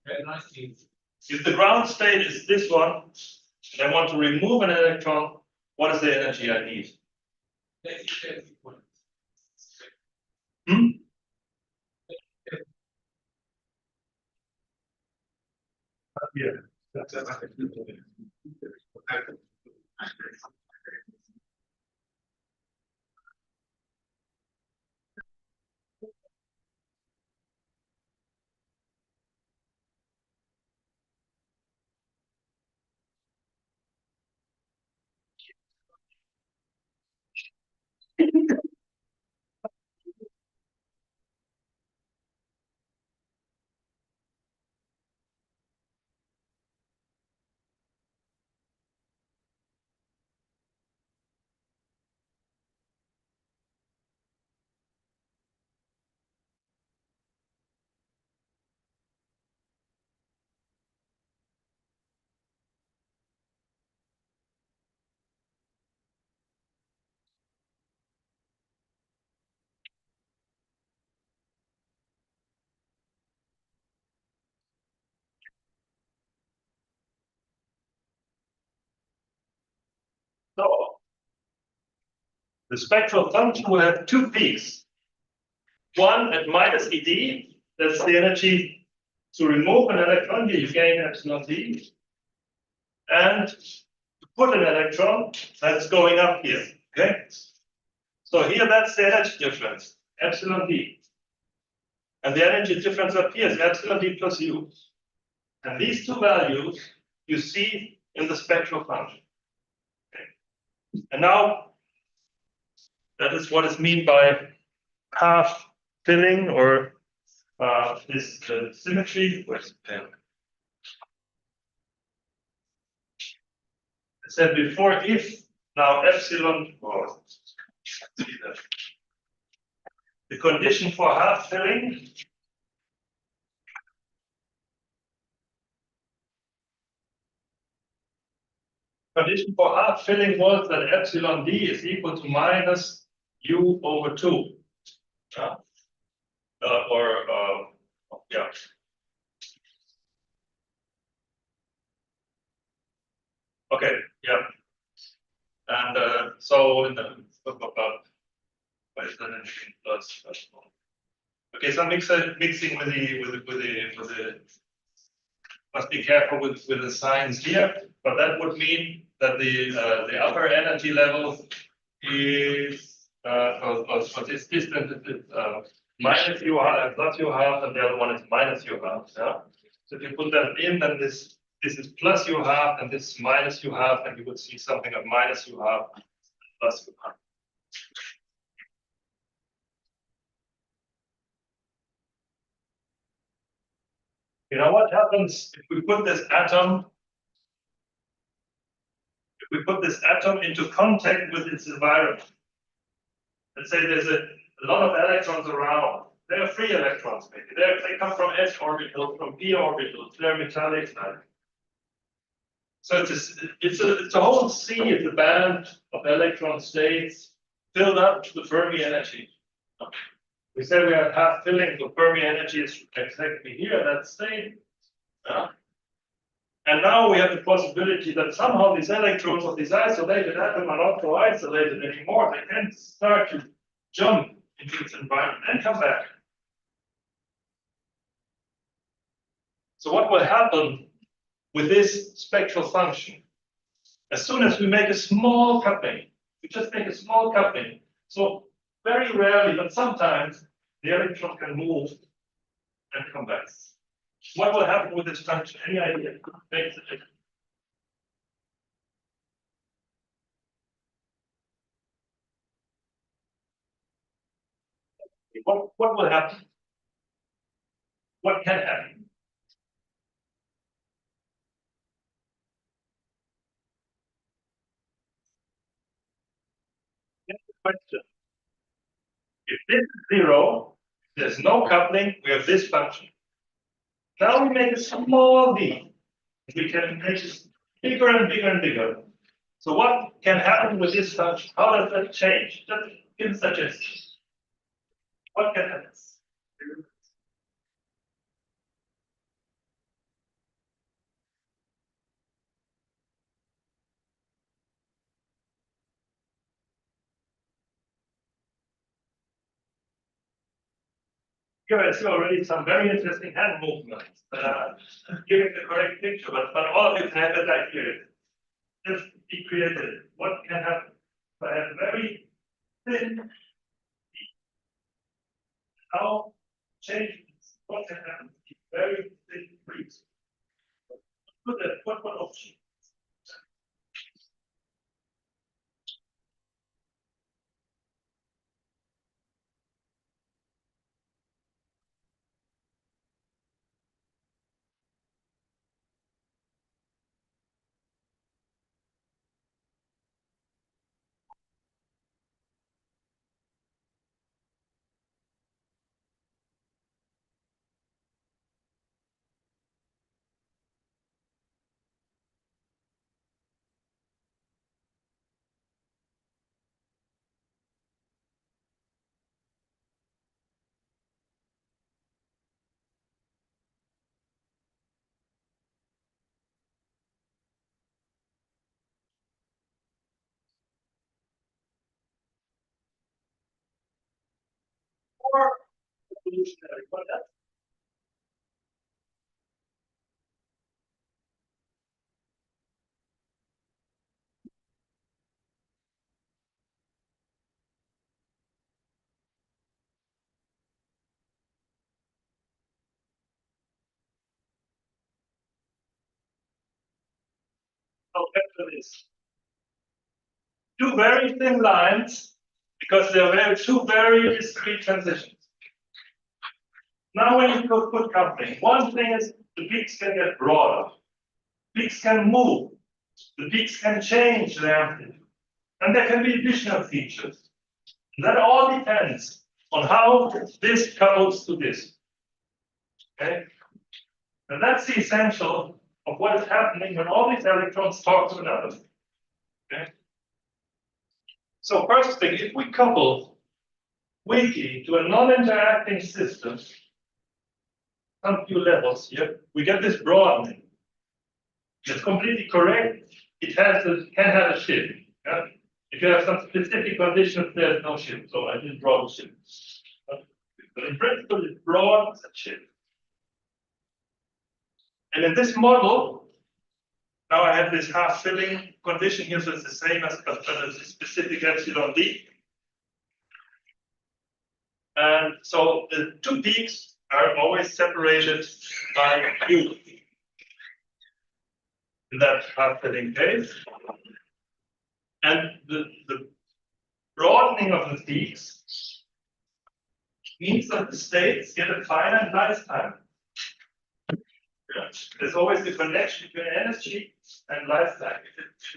Speaker 2: If the ground state is this one, and I want to remove an electron, what is the energy I need? Here. So the spectral function will have two peaks. One at minus ED, that's the energy to remove an electron. Here you gain epsilon D. And to put an electron, that's going up here. Okay? So here that's the energy difference, epsilon D. And the energy difference up here is epsilon D plus U. And these two values you see in the spectral function. Okay. And now that is what is meant by half filling or this symmetry. Where's the pen? I said before, if now epsilon, the condition for half filling was that epsilon D is equal to minus U over 2. Yeah. Yeah. Okay, yeah. And so in the plus. Okay, so mixing with the must be careful with the signs here, but that would mean that the upper energy level is for this distance is minus U half plus U half, and the other one is minus U half. Yeah. So if you put that in, then this is plus you have, and this is minus you have, and you would see something of minus you have, plus you have. You know what happens if we put this atom? If we put this atom into contact with its environment, let's say there's a lot of electrons around. They are free electrons, maybe. They come from s orbitals, from p orbitals. They're metallic. So it's a whole sea, it's a band of electron states filled up to the Fermi energy. We say we have half filling, the Fermi energy is exactly here, that state. And now we have the possibility that somehow these electrons of this isolated atom are not so isolated anymore. They can start to jump into its environment and come back. So what will happen with this spectral function? As soon as we make a small coupling, we just make a small coupling. So very rarely, but sometimes, the electron can move and come back. What will happen with this function? Any idea? Makes a difference. What will happen? What can happen? That's the question. If this is 0, there's no coupling, we have this function. Now we make a small d. We can make it bigger and bigger and bigger. So what can happen with this function? How does that change? Just give a suggestion. What can happen? Here I see already some very interesting hand movements that are giving the correct picture, but all of it have it like here. Just be creative. What can happen? If I have very thin, how change what can happen? Very thin freeze. Look at what option. Or evolutionary. What else? So after this, two very thin lines, because they are two very discrete transitions. Now when you put coupling, one thing is the peaks can get broader. Peaks can move. The peaks can change their amplitude. And there can be additional features. And that all depends on how this couples to this. Okay? And that's the essential of what is happening when all these electrons talk to another. Okay? So first thing, if we couple Wiki to a non-interacting system, some few levels here, we get this broadening. It's completely correct. It can have a shift. Yeah? If you have some specific conditions, there's no shift. So I didn't draw the shift. But in principle, it broadens a shift. And in this model, now I have this half filling condition here, so it's the same as but it's a specific epsilon d. And so the two peaks are always separated by U. In that half-filling case. And the broadening of the peaks means that the states get a finite lifetime. There's always a connection between energy and lifetime.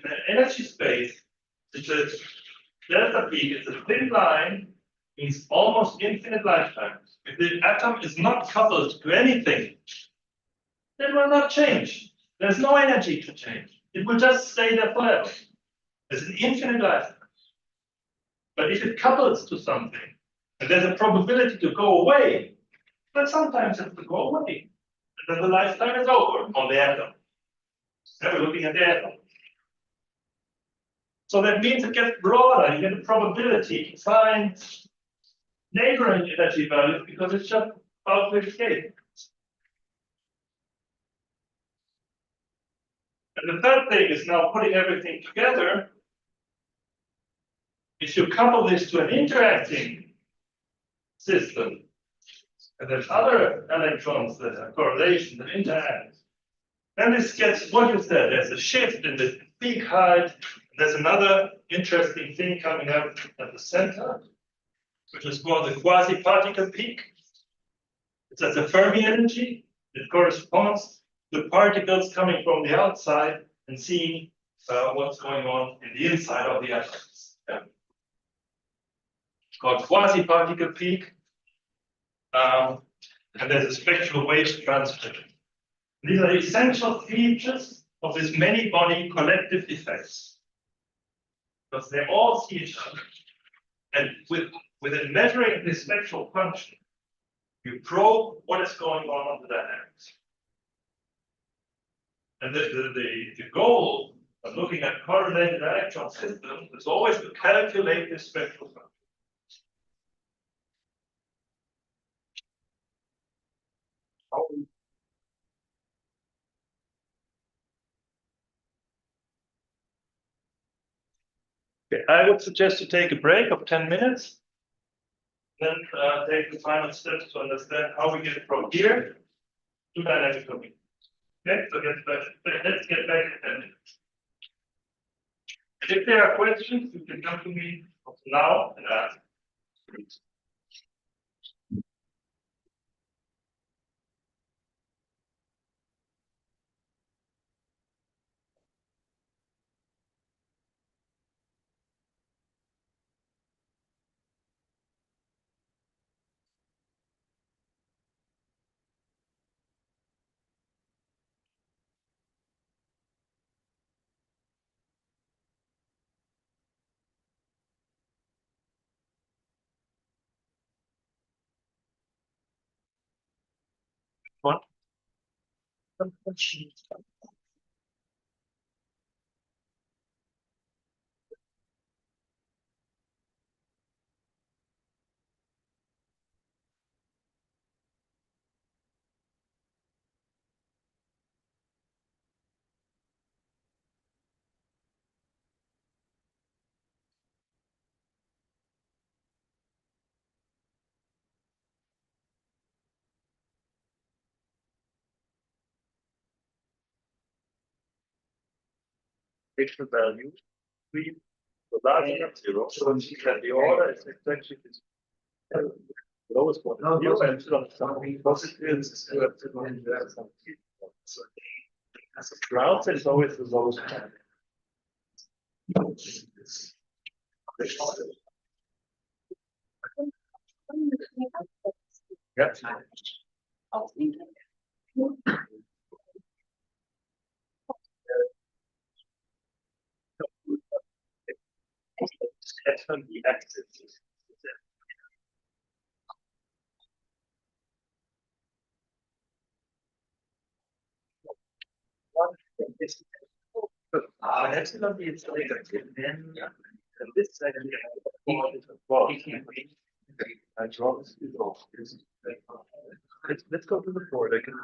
Speaker 2: In an energy space, it's a delta peak, it's a thin line, means almost infinite lifetime. If the atom is not coupled to anything, it will not change. There's no energy to change. It will just stay there forever. It's an infinite lifetime. But if it couples to something, and there's a probability to go away, but sometimes it will go away. And then the lifetime is over on the atom. Now we're looking at the atom. So that means it gets broader. You get a probability to find neighboring energy values because it's just about to escape. And the third thing is now putting everything together. If you couple this to an interacting system, and there's other electrons that have correlation that interact, then this gets what you said, there's a shift in the peak height. There's another interesting thing coming up at the center, which is called the quasi-particle peak. It's at the Fermi energy. It corresponds to particles coming from the outside and seeing what's going on in the inside of the atoms. Yeah. It's called quasi-particle peak. And there's a spectral wave transfer. These are essential features of this many-body collective effects. Because they all see each other. And within measuring this spectral function, you probe what is going on the dynamics. And the goal of looking at correlated electron systems is always to calculate this spectral function. Okay, I would suggest to take a break of 10 minutes, then take the final steps to understand how we get from here to dynamic cooking. Okay, so let's get back at 10 minutes. If there are questions, you can come to me now and ask. What? Take the value, we the larger than 0, so that the order is exactly this. Lowest one. No, no, something positive is as a crowd, it's always the lowest one. Yeah. That's on the axis. Epsilon is negative, then this side I draw this off. Let's go to the board. I can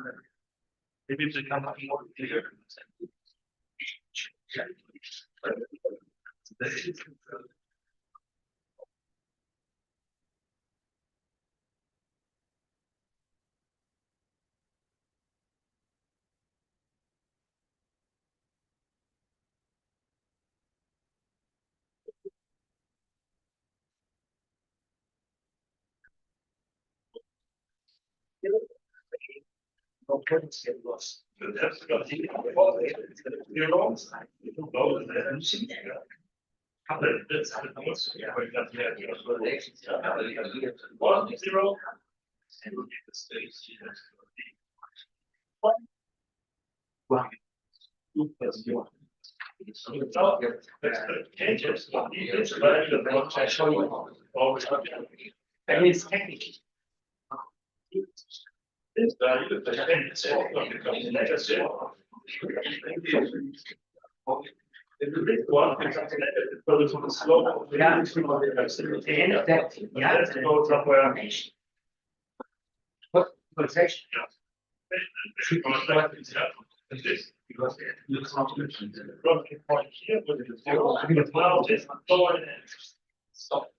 Speaker 2: maybe it become more clear.
Speaker 3: And it's technically.
Speaker 2: This value, the change is going to become negative. If the big one becomes negative, but it's on the slope of the.
Speaker 3: Yeah, the end of that, yeah.
Speaker 2: Let's go somewhere.
Speaker 3: What's actually.
Speaker 2: This. Because it's not good. Broken point here, but it's zero. Now this lower end. Stop.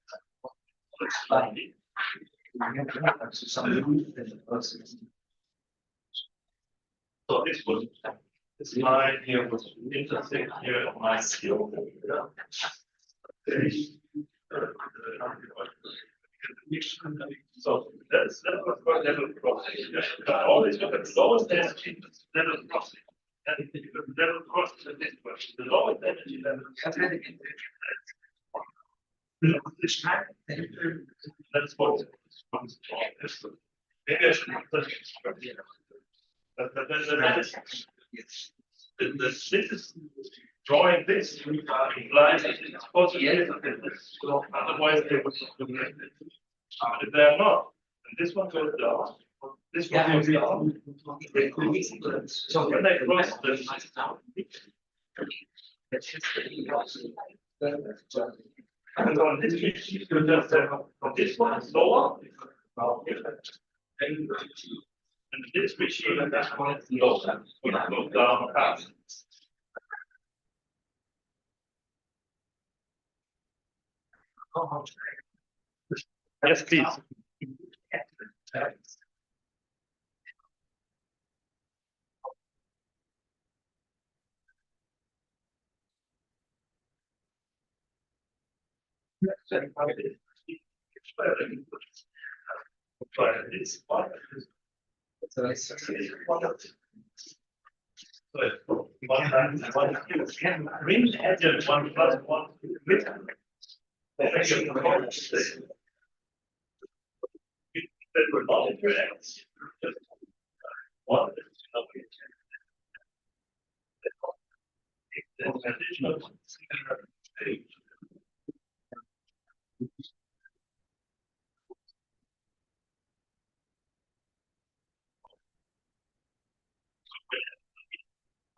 Speaker 2: So this was, this line here was intersect here on my skill. So that's what level crossing. Always look at the lowest energy level crossing. And the level crossing is this one, the lowest energy level. That's what. Maybe I should. But this is drawing this implies that it's positive. Otherwise, they would not do it. But if they're not, and this one goes down, this one goes down. So when they cross this. And on this machine, you just have this one is lower. And this machine and that one is lower. We go down fast. Yes, please. Ring engine 1 plus 1 with we're not interacts. One additional page.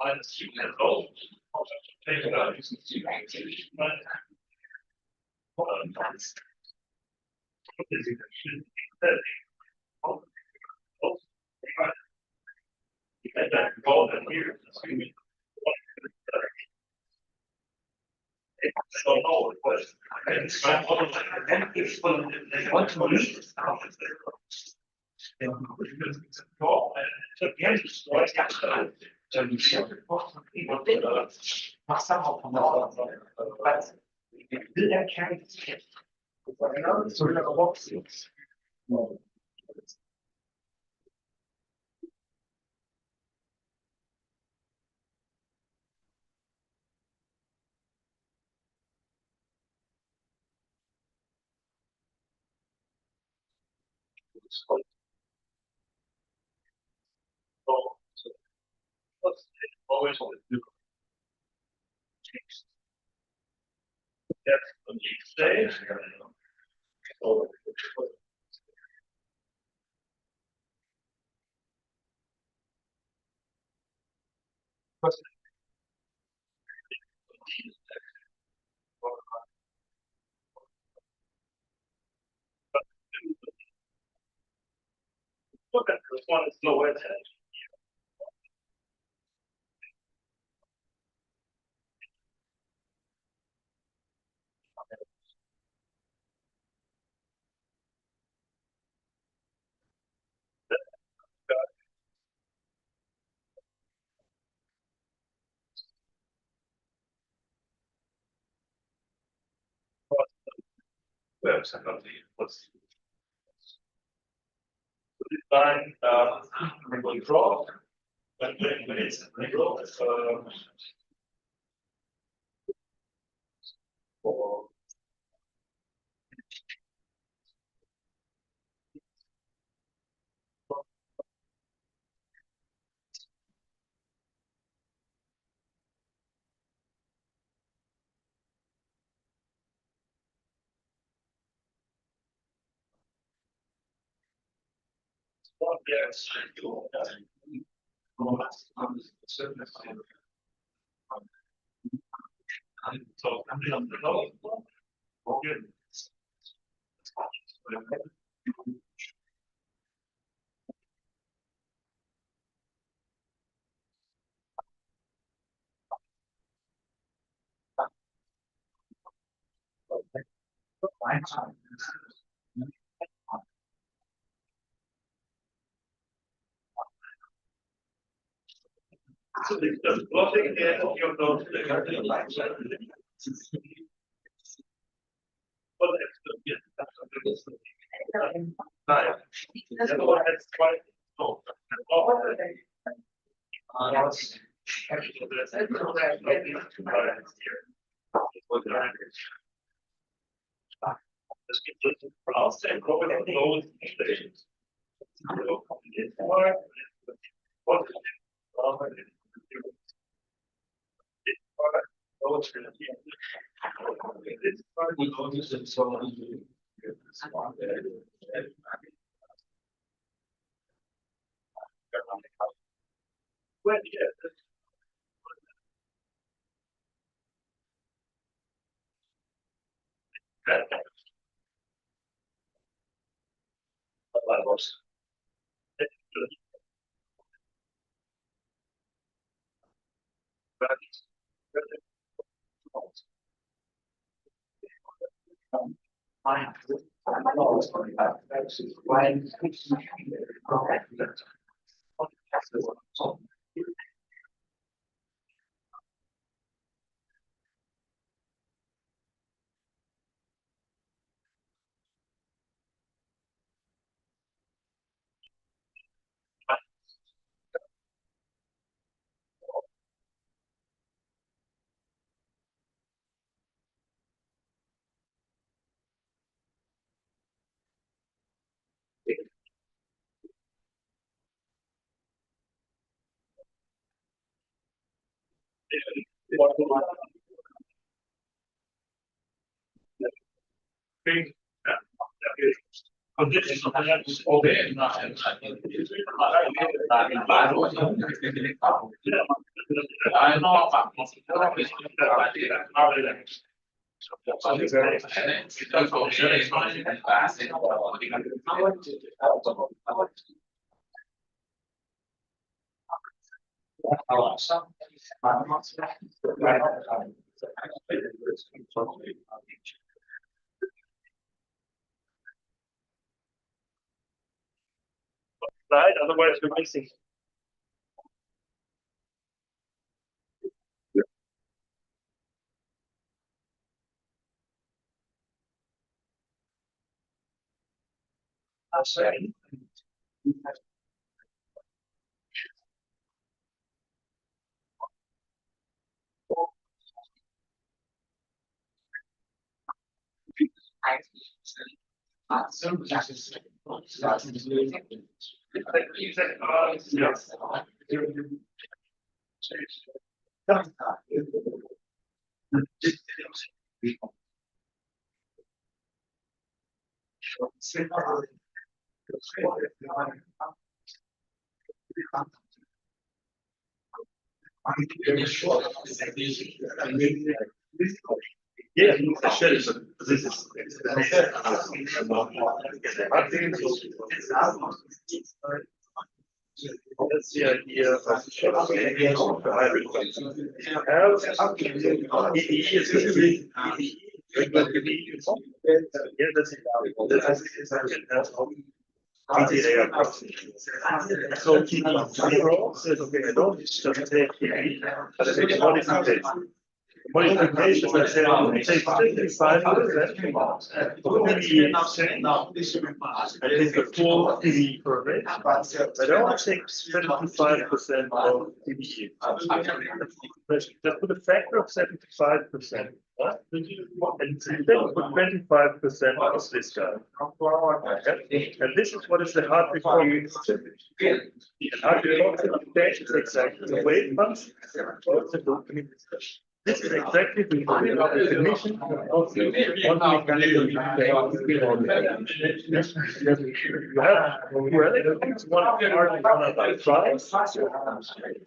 Speaker 2: Minus 2 and all. Take it out. So no, and if they want to read it, then go and again destroy that. So you should people did somehow come out, but did that carry this kit? So we have a box. Always do. That's the next day. Look at this one, it's low edge. Website of the what's define, we will draw. When it's draw, for yes. So, so the plotting of your notes, what the one that's quite no. Well, yeah. Right, otherwise we're missing. Sorry. Yeah, this is. That's the idea of hybrid. EDE is usually yeah, that's PTA approximation. So TD zero says okay, I don't just take TD, but I take what is it? modification, let's say 55%. I take the full TV coverage, but I don't take 75% of TVE. Just put a factor of 75%. And then put 25% of this guy. Okay? And this is what is the hard reform. Hard reform is exactly the wave function. This is exactly the definition of the mechanical You have relatives, one about drives,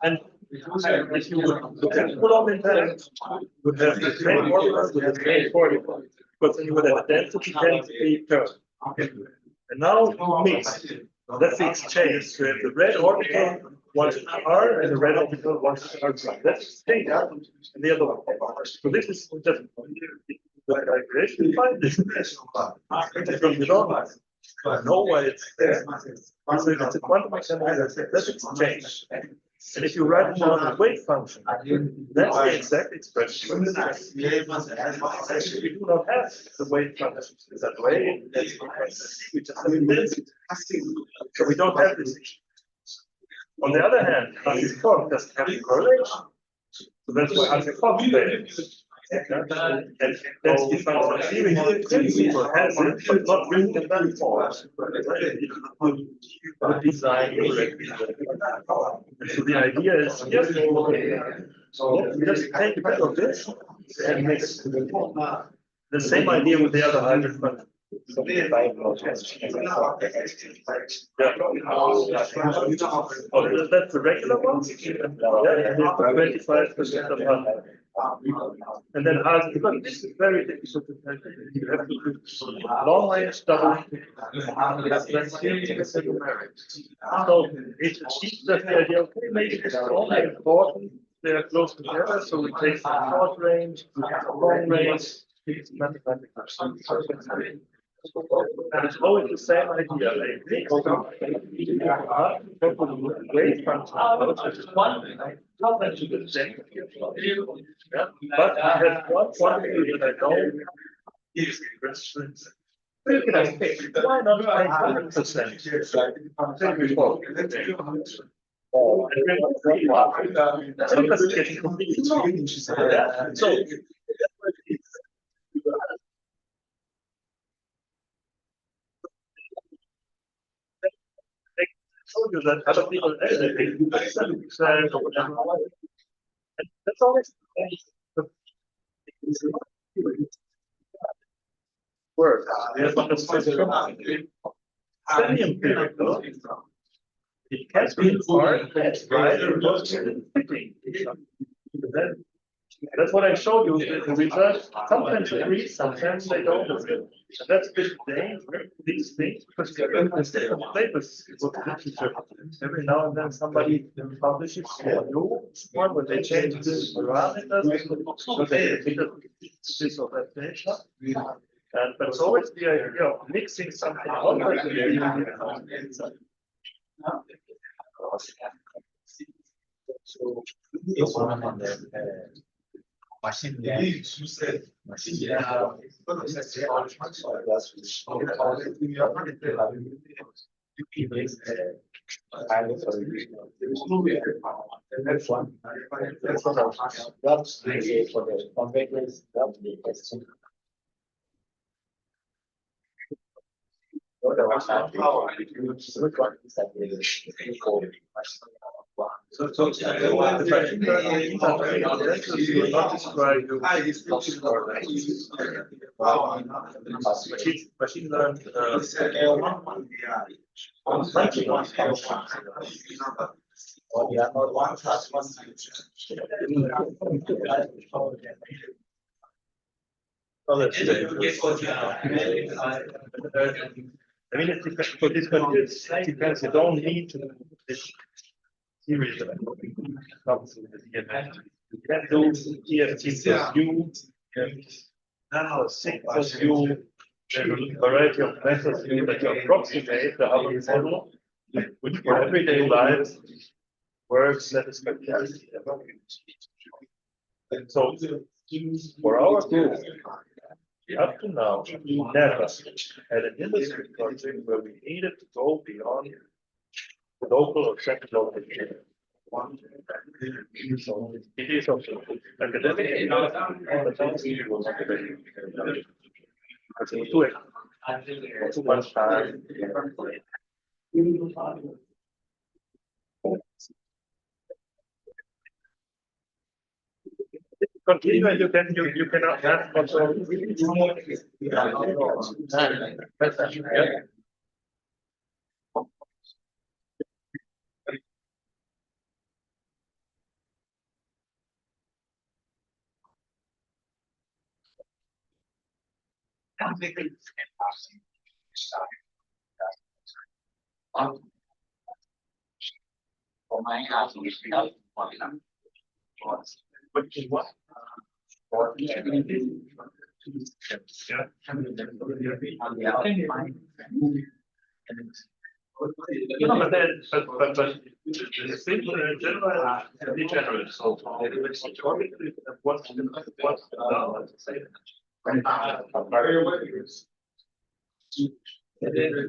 Speaker 2: and if you would put on the intent, you would have the same formula with the same formula, but then you would have a density density curve. And now you mix. That's the exchange. So you have the red orbital, one R, and the red orbital, one R prime. That's staying out, and the other one. So this is just the calculation. Find this. From the normal. I know why it's there. So it's a quantum mechanical. That's exchange. And if you write it down as wave function, that's the exact expression. We do not have the wave function that way. We just have density. So we don't have this. On the other hand, Hansi-Fock doesn't have the correlation. So that's why Hansi-Fock fails. And that's the function theory principle has it, but not written in that form. The design correctly. So the idea is, yes, we just take a bit of this and mix the same idea with the other hybrid function. Yeah. Oh, that's the regular one? Yeah, 25% of that. And then because this is very difficult to calculate. You have to do long range doubling. So it achieves that the idea, okay, maybe it's only important, they are close together, so we take some short range, long range, it's mathematical. And it's always the same idea. Wave function, which is one to the same. Yeah, but I have one quantity that I don't use restrictions. Why not 100%? Because it's getting completely wrong. So told you that other people or whatever. And that's always work. We have understood semi-empirical. It can be hard, that's right, or not. That's what I showed you. The results sometimes agree, sometimes they don't agree. And that's a bit dangerous, these things, because different papers with literature. Every now and then somebody publishes a new one where they change this parameters, so they think this or that nature. But it's always the idea of mixing something up. So, machine learning. So the machine learning will not describe machine learning I mean, it depends, for this context, it depends. You don't need to do this series of you can do TFT plus U, now 6 plus U, there's a variety of methods that you approximate the Hubble model, which for everyday life works satisfactorily. So For our group, up to now, we never had an industry project where we needed to go beyond the local or central location. So it is also academic, but also it was too much time. Continue, you cannot have control.
Speaker 3: For my house, we have one.
Speaker 2: Which is what? No, but then, but the simple in general, in general, so what's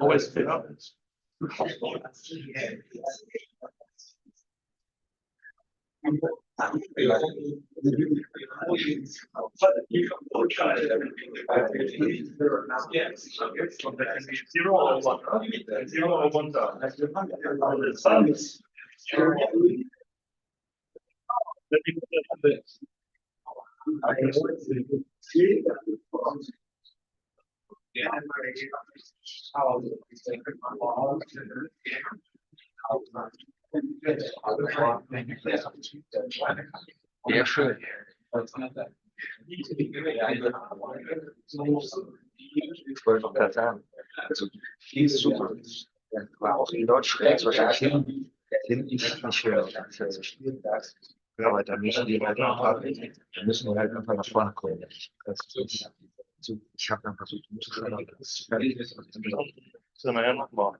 Speaker 2: always fit up. Zero or one, zero or one down. The sun is. Let me put it like this.
Speaker 4: Ja, schön. Ich wollte noch gerade sagen, also viel ist super. Aber auch in Deutsch schlägt es wahrscheinlich hin, ich nicht hören. Das ist ja so schwierig. Aber da müssen die Leute da müssen wir halt einfach nach vorne kommen. Ich habe dann versucht, umzuschreiben.
Speaker 2: So, naja, nochmal.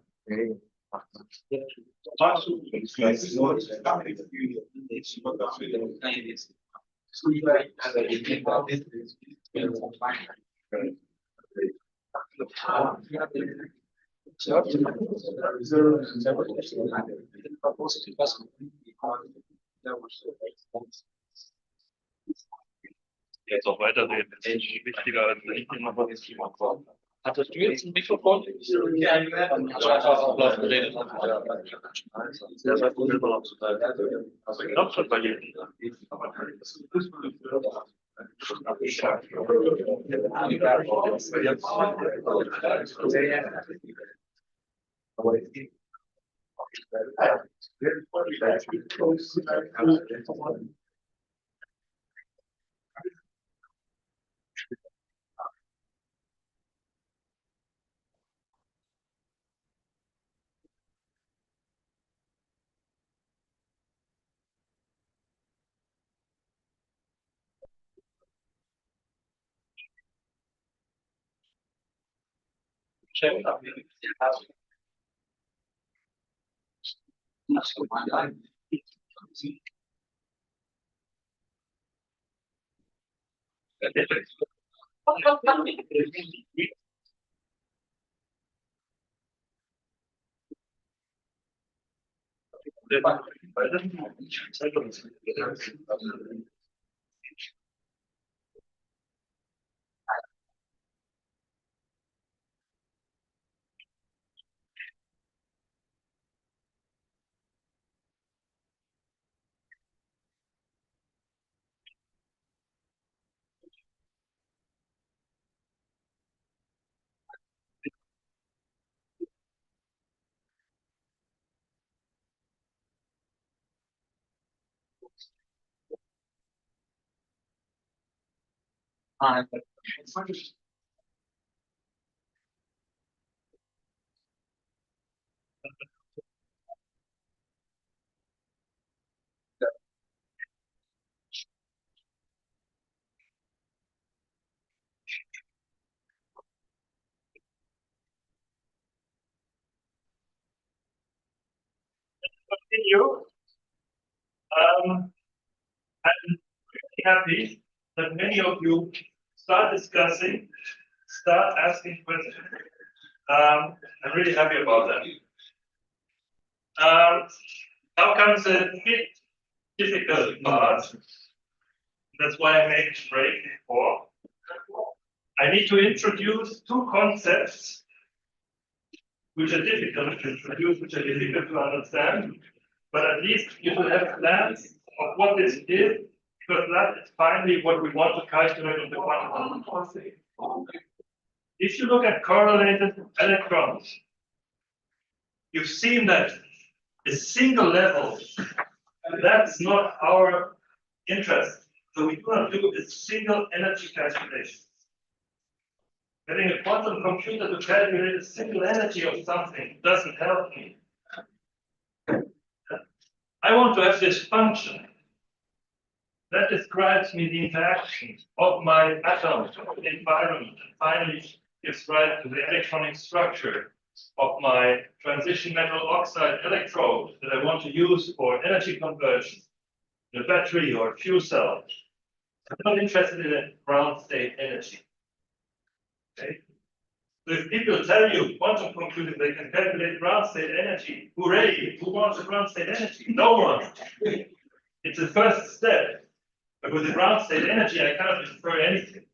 Speaker 2: Jetzt auch weiterreden. Das ist wichtiger als ich noch was ich immer brauche. Hattest du jetzt ein Mikrofon? Ja, auch laut geredet. Der sagt, wo immer noch zu teilen. Also ich glaube schon bei jedem. Continue. I'm really happy that many of you start discussing, start asking questions. I'm really happy about that. Now comes a bit difficult part. That's why I made a break before. I need to introduce two concepts which are difficult to introduce, which are difficult to understand, but at least you will have a glance of what this is, because that is finally what we want to calculate on the quantum. If you look at correlated electrons, you've seen that a single level, that's not our interest. So we do not do a single energy calculation. Getting a quantum computer to calculate a single energy of something doesn't help me. I want to have this function that describes me the interaction of my atoms with the environment, and finally gives rise to the electronic structure of my transition metal oxide electrode that I want to use for energy conversion in a battery or a fuel cell. I'm not interested in a ground state energy. Okay? So if people tell you quantum computing, they can calculate ground state energy, hooray, who wants a ground state energy? No one. It's the first step. But with the ground state energy, I cannot infer anything.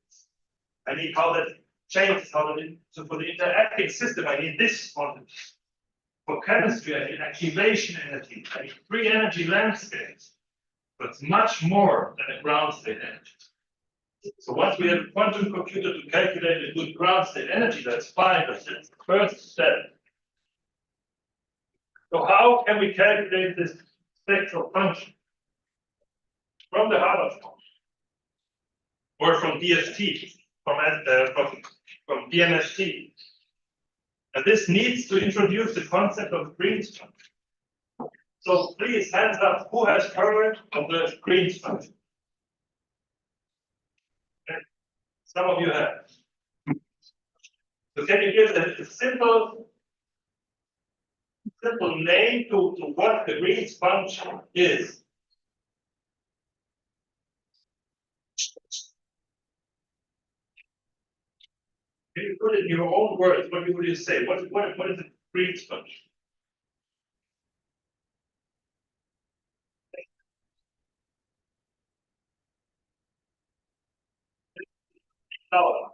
Speaker 2: I need how that changes, so for the interacting system, I need this quantity. For chemistry, I need activation energy, I need free energy landscapes. But it's much more than a ground state energy. So once we have a quantum computer to calculate a good ground state energy, that's fine, but it's the first step. So how can we calculate this spectral function? From the Haber function, or from DST, from DMST. And this needs to introduce the concept of Green's function. So please, hands up, who has heard of the Green's function? Okay. Some of you have. So can you give a simple name to what the Green's function is? Can you put it in your own words? What would you say? What is the Green's function? Power.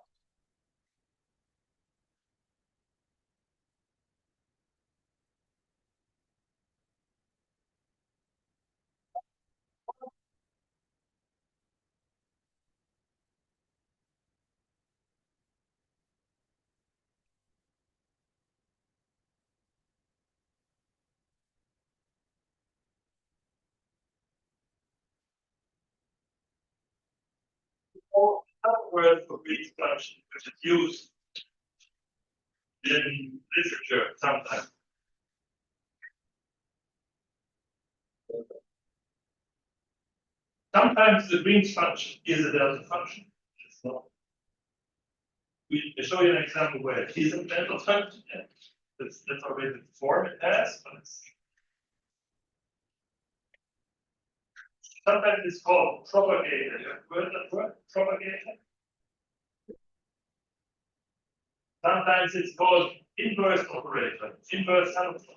Speaker 2: Or another word for Green's function, which is used in literature sometimes. Sometimes the Green's function is a delta function. It's not. We'll show you an example where it is a delta function. That's already the form it has, but sometimes it's called propagator. You have heard that word? Propagator. Sometimes it's called inverse operator, inverse Hamilton.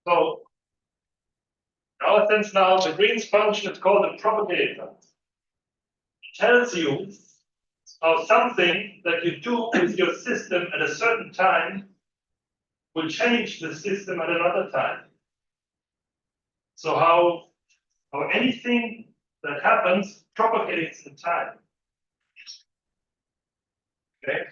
Speaker 2: So, in our sense now, the Green's function is called a propagator. It tells you how something that you do with your system at a certain time will change the system at another time. So how anything that happens propagates in time. Okay?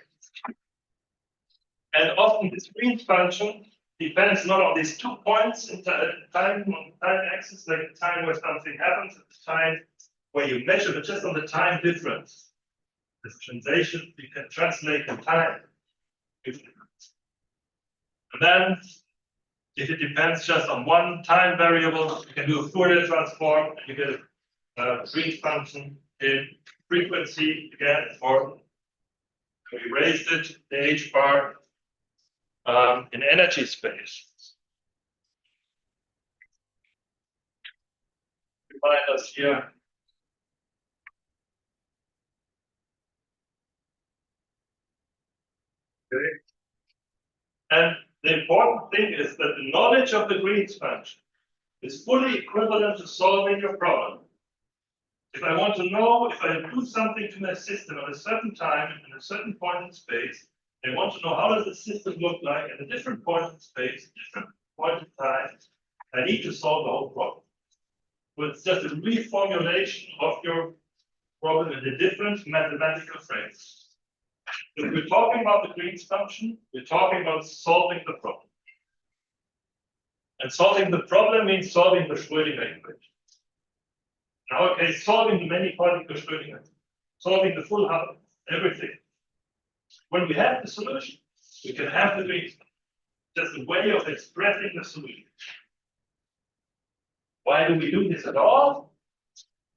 Speaker 2: And often this Green's function depends not on these 2 points in time, on the time axis, like the time where something happens, and the time where you measure, but just on the time difference. This translation you can translate the time difference. And then, if it depends just on one time variable, you can do a Fourier transform, and you get a Green's function in frequency again, or we raised it, the h bar, in energy space. minus here. Okay. And the important thing is that the knowledge of the Green's function is fully equivalent to solving your problem. If I want to know if I do something to my system at a certain time and a certain point in space, I want to know how does the system look like at a different point in space, different point in time. I need to solve the whole problem. So it's just a reformulation of your problem in a different mathematical phrase. If we're talking about the Green's function, we're talking about solving the problem. And solving the problem means solving the Schrödinger equation. In our case, solving the many-particle Schrödinger, solving the full Hubble, everything. When we have the solution, we can have the Green's function. Just a way of expressing the solution. Why do we do this at all?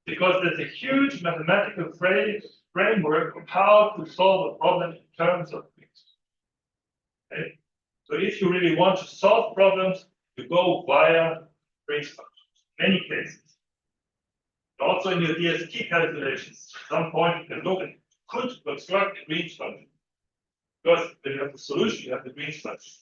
Speaker 2: Because there's a huge mathematical framework of how to solve a problem in terms of Green's. Okay? So if you really want to solve problems, you go via Green's function. In many cases. Also in your DST calculations, at some point you can look and could construct a Green's function. Because when you have the solution, you have the Green's function.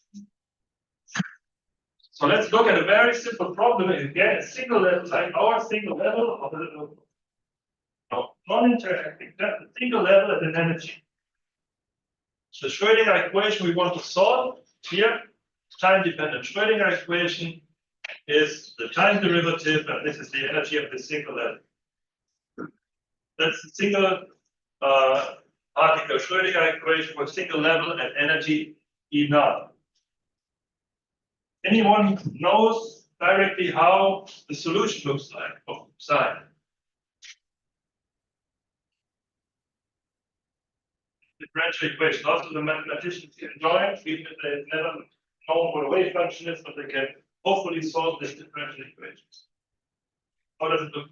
Speaker 2: So let's look at a very simple problem. Again, a single level, like our single level of a non-interacting, just a single level at an energy. The Schrödinger equation we want to solve here, time-dependent Schrödinger equation, is the time derivative, and this is the energy of the single level. That's the single particle Schrödinger equation for single level at energy E0. Anyone knows directly how the solution looks like of psi? Differential equation. Also, the mathematicians can join, even if they've never known what a wave function is, but they can hopefully solve this differential equation. How does it look?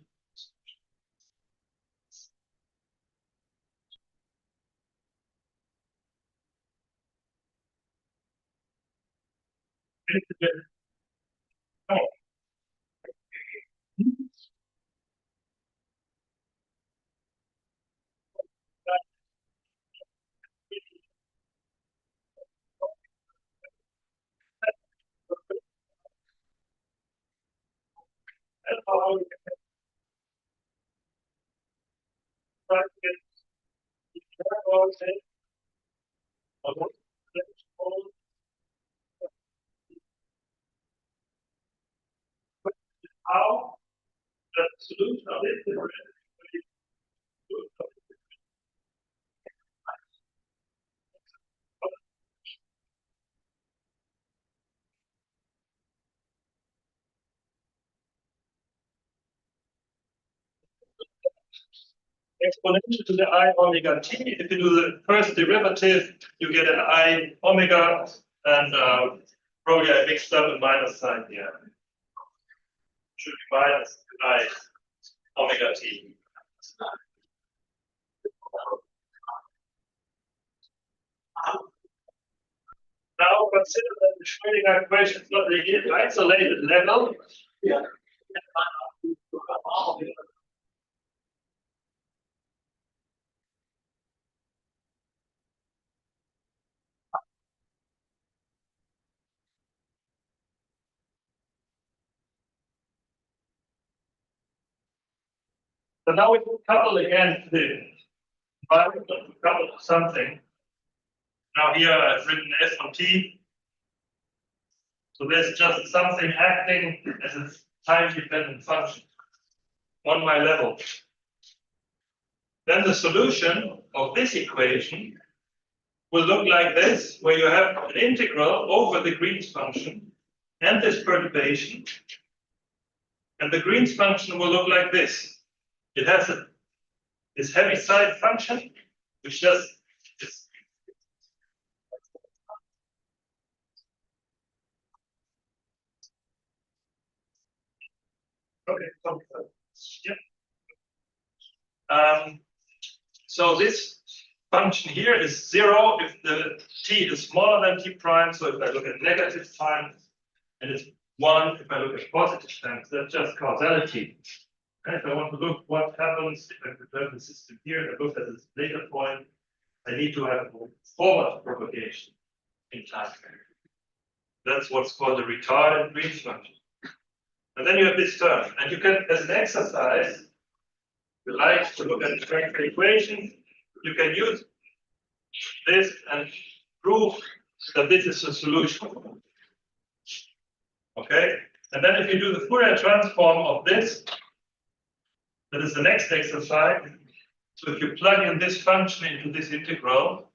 Speaker 2: Oh. How the solution of this differential exponential to the I omega t. If you do the first derivative, you get an I omega, and probably I mixed up a minus sign here. Should be minus I omega t. Now consider that the Schrödinger equation is not the isolated level. Yeah. So now we couple again the environment to couple something. Now here I've written S on T. So there's just something acting as a time-dependent function on my level. Then the solution of this equation will look like this, where you have an integral over the Green's function and this perturbation. And the Green's function will look like this. It has this Heaviside function, which just is. Okay, yeah. So this function here is 0 if the t is smaller than t prime. So if I look at negative times, and it's 1 if I look at positive times. That's just causality. And if I want to look what happens if I perturb the system here, and I look at this data point, I need to have a forward propagation in time. That's what's called the retarded Green function. And then you have this term, and you can, as an exercise, you like to look at the differential equation, you can use this and prove that this is a solution. Okay? And then if you do the Fourier transform of this, that is the next exercise. So if you plug in this function into this integral,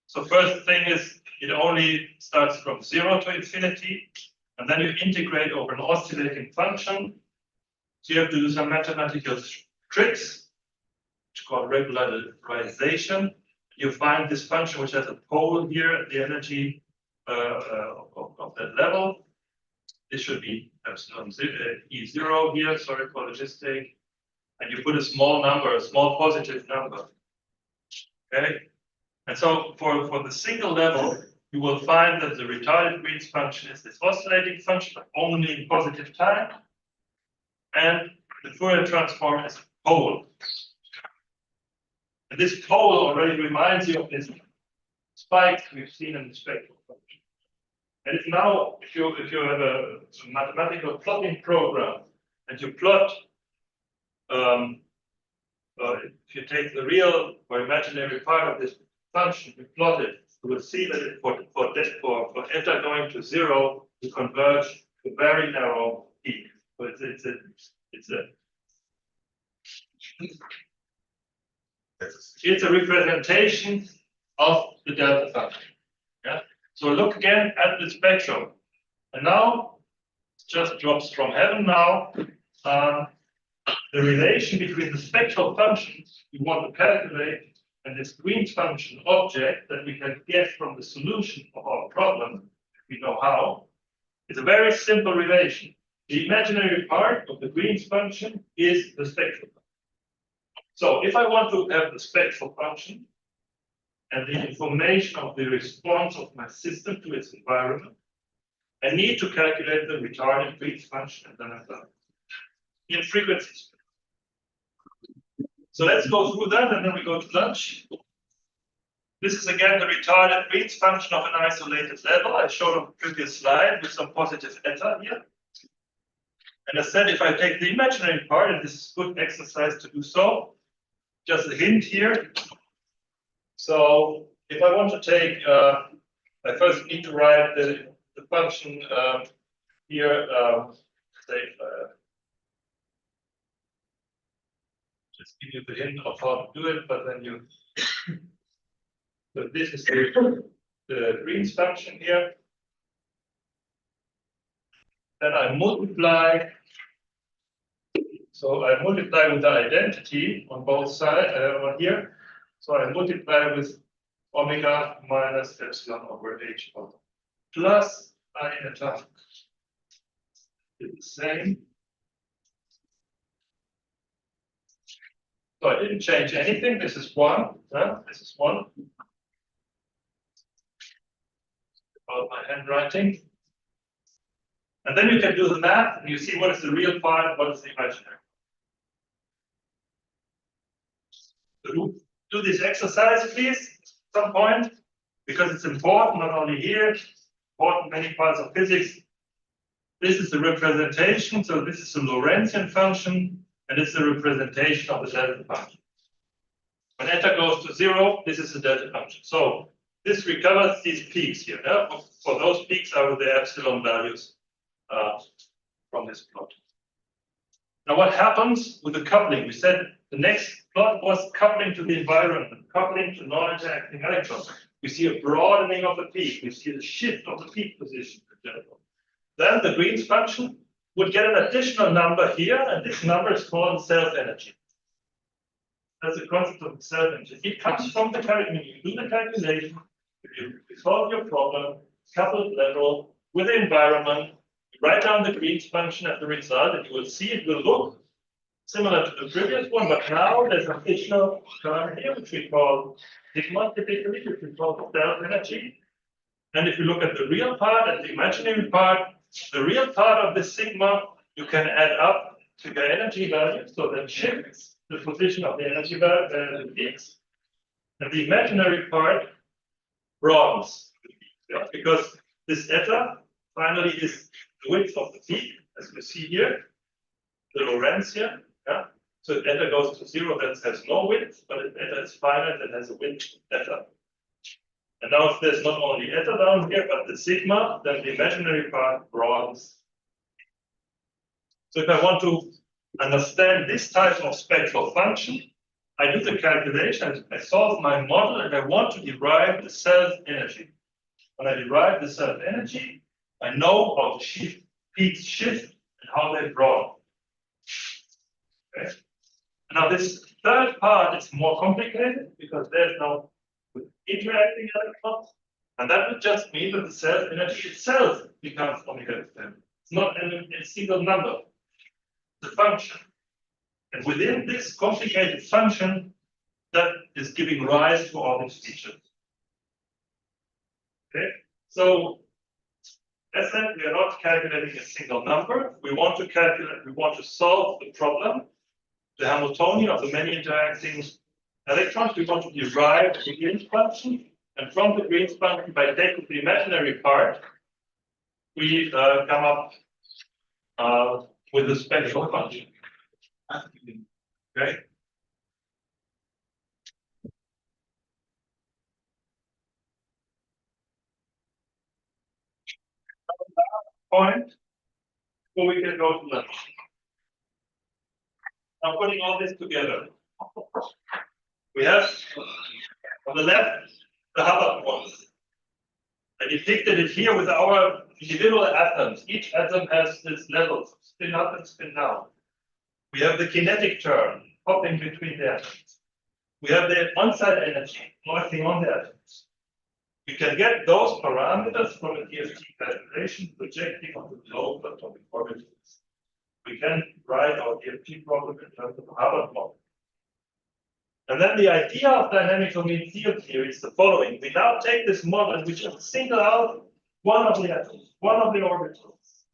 Speaker 2: so first thing is it only starts from 0 to infinity, and then you integrate over an oscillating function. So you have to do some mathematical tricks, which is called regularization. You find this function which has a pole here at the energy of that level. This should be epsilon E0 here, sorry for the mistake. And you put a small number, a small positive number. Okay? And so for the single level, you will find that the retarded Green's function is this oscillating function, but only in positive time. And the Fourier transform is a pole. And this pole already reminds you of this spike we've seen in the spectral function. And if now, if you have a mathematical plotting program and you plot, if you take the real or imaginary part of this function, you plot it, you will see that for eta going to 0, you converge to a very narrow peak. So it's a representation of the delta function. Yeah. So look again at the spectrum, and now it just drops from heaven. Now the relation between the spectral functions you want to calculate and this Green's function object that we can get from the solution of our problem, if we know how, is a very simple relation. The imaginary part of the Green's function is the spectral function. So if I want to have the spectral function and the information of the response of my system to its environment, I need to calculate the retarded Green's function, and then I'm done. In frequency space. So let's go through that, and then we go to lunch. This is again the retarded Green's function of an isolated level. I showed on the previous slide with some positive eta here. And I said if I take the imaginary part, and this is good exercise to do so, just a hint here. So if I want to take, I first need to write the function here, say, just give you the hint of how to do it, but then you, so this is the Green's function here. Then I multiply. So I multiply with the identity on both sides. I have one here. So I multiply with omega minus epsilon over h plus I eta. It's the same. So I didn't change anything. This is 1. This is 1. About my handwriting. And then you can do the math and you see what is the real part and what is the imaginary. So do this exercise, please, at some point, because it's important, not only here, important many parts of physics. This is the representation, so this is a Lorentzian function, and it's the representation of the delta function. When eta goes to 0, this is the delta function. So this recovers these peaks here. Yeah? For those peaks are the epsilon values from this plot. Now what happens with the coupling? We said the next plot was coupling to the environment, coupling to non-interacting electrons. We see a broadening of the peak. We see the shift of the peak position. Then the Green's function would get an additional number here, and this number is called self-energy. That's the concept of self-energy. It comes from the calculation. You do the calculation, you solve your problem, coupled level with the environment, you write down the Green's function as the result, and you will see it will look similar to the previous one, but now there's an additional term here, which we call sigma typically, which we call self-energy. And if you look at the real part and the imaginary part, the real part of the sigma, you can add up trigger energy value, so that shifts the position of the energy value, peaks, and the imaginary part broadens, yeah, because this eta finally is the width of the peak, as you see here, the Lorentz here, yeah. So if eta goes to 0, that has no width, but if eta is finite, that has a width eta. And now if there's not only eta down here, but the sigma, then the imaginary part broadens. So if I want to understand this type of spectral function, I do the calculation, I solve my model, and I want to derive the self-energy. When I derive the self-energy, I know how the peaks shift and how they broaden. Okay. Now this third part is more complicated because there's no interacting electrons, and that would just mean that the self-energy itself becomes omega 10. It's not a single number, it's a function. And within this complicated function, that is giving rise to all these features. Okay, so as said, we are not calculating a single number. We want to solve the problem, the Hamiltonian of the many interacting electrons. We want to derive the Green's function, and from the Green's function, by taking the imaginary part, we come up with a spectral function. Okay. Point where we can go to lunch. I'm putting all this together. We have on the left the Hubbard model. I depicted it here with our individual atoms. Each atom has its levels, spin up and spin down. We have the kinetic term hopping between the atoms. We have the on-site energy working on the atoms. We can get those parameters from a DFT calculation projecting on the global atomic orbitals. We can write our DFT problem in terms of a Hubbard model. And then the idea of dynamical mean field theory is the following. We now take this model and we just single out one of the atoms, one of the orbitals.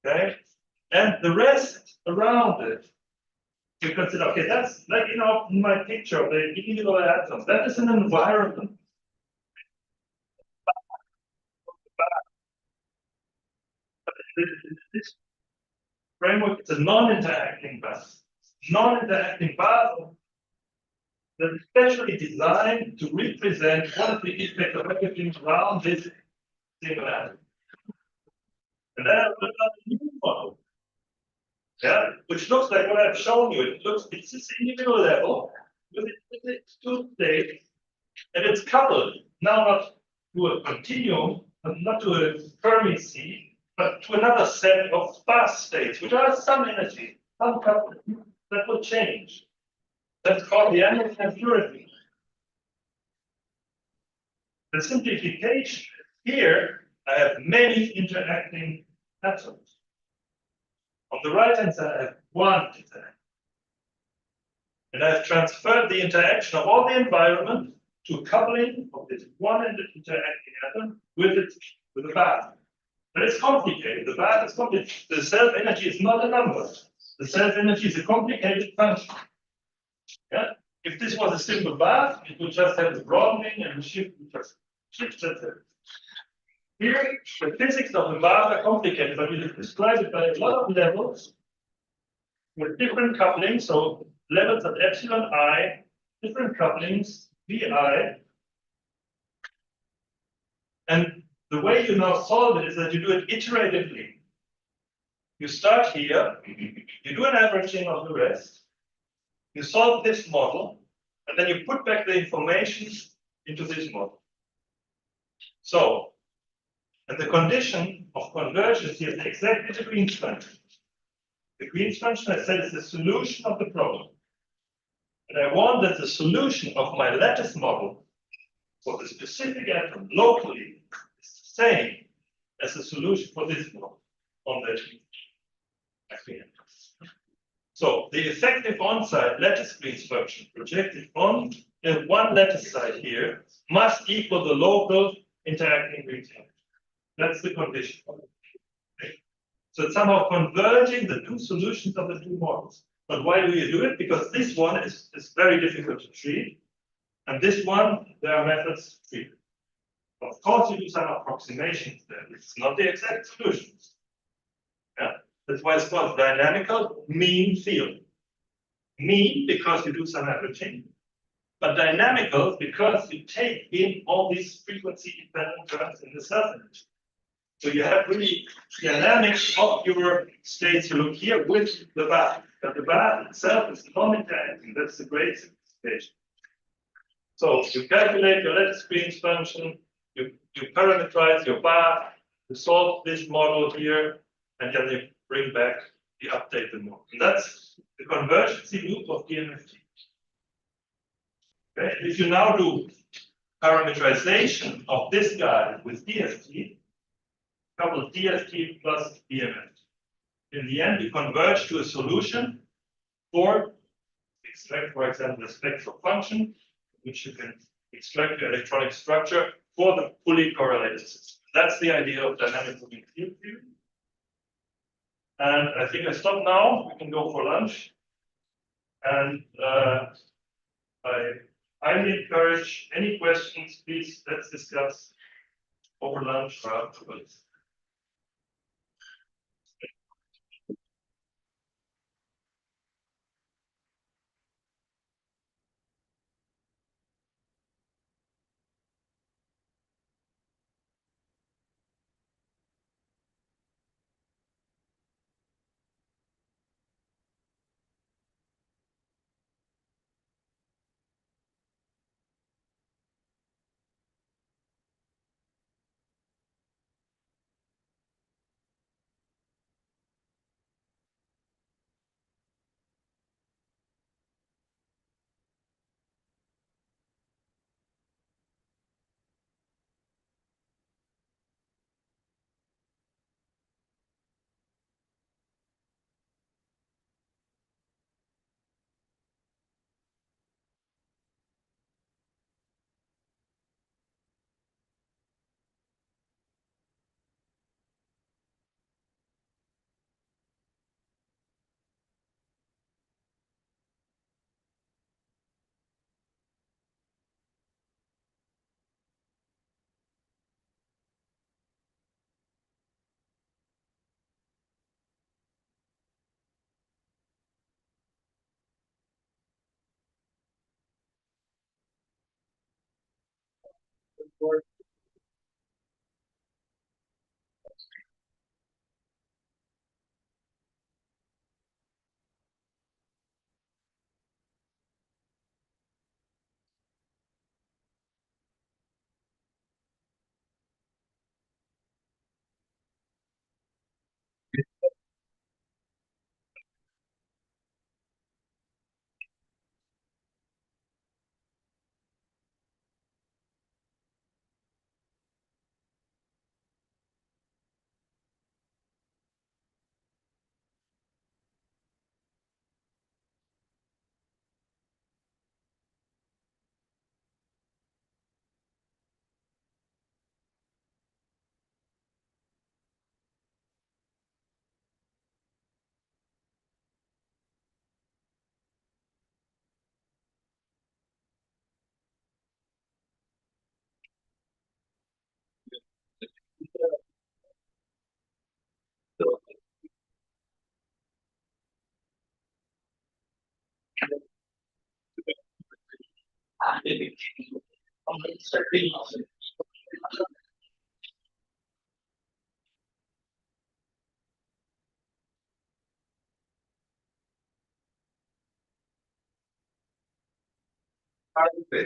Speaker 2: Okay? And the rest around it, we consider, okay, that's like, in my picture of the individual atoms, that is an environment. This framework is a non-interacting bath. Non-interacting bath that is specially designed to represent what is the effect of everything around this single atom. And then I've got a new model, yeah, which looks like what I've shown you. It's this individual level with its two states, and it's coupled now not to a continuum, not to a Fermi sea, but to another set of sparse states, which are some energy, some coupling that will change. That's called the Anderson purity. The simplification here, I have many interacting atoms. On the right-hand side, I have one interaction. And I have transferred the interaction of all the environment to coupling of this one interacting atom with the bath. But it's complicated. The bath is complicated. The self-energy is not a number. The self-energy is a complicated function. Yeah? If this was a simple bath, it would just have the broadening and the shift would just shift. That's it. Here, the physics of the bath are complicated, but we have described it by a lot of levels with different couplings. So levels at epsilon I, different couplings, Vi. And the way you now solve it is that you do it iteratively. You start here, you do an averaging of the rest, you solve this model, and then you put back the information into this model. So, and the condition of convergence here is exactly the Green's function. The Green's function, I said, is the solution of the problem. And I want that the solution of my lattice model for the specific atom locally is the same as the solution for this model on the actually. So the effective on-site lattice Green's function projected on one lattice side here must equal the local interacting Green's function. That's the condition. Okay. So it's somehow converging the two solutions of the two models. But why do you do it? Because this one is very difficult to treat. And this one, there are methods to treat it. Of course, you do some approximations there. It's not the exact solutions. Yeah. That's why it's called dynamical mean field. Mean because you do some averaging, but dynamical because you take in all these frequency dependent terms in the self-image. So you have really dynamics of your states. You look here with the bath, but the bath itself is non-interacting. That's the great simplification. So you calculate your lattice Green's function, you parameterize your bath, you solve this model here, and then you bring back the updated model. And that's the convergency loop of DMFT. Okay. If you now do parameterization of this guy with DFT, couple DFT plus DMFT. In the end, you converge to a solution for extract, for example, the spectral function, which you can extract the electronic structure for the fully correlated system. That's the idea of dynamic moving field theory. And I think I stop now. We can go for lunch. And I highly encourage any questions, please, let's discuss over lunch or afterwards.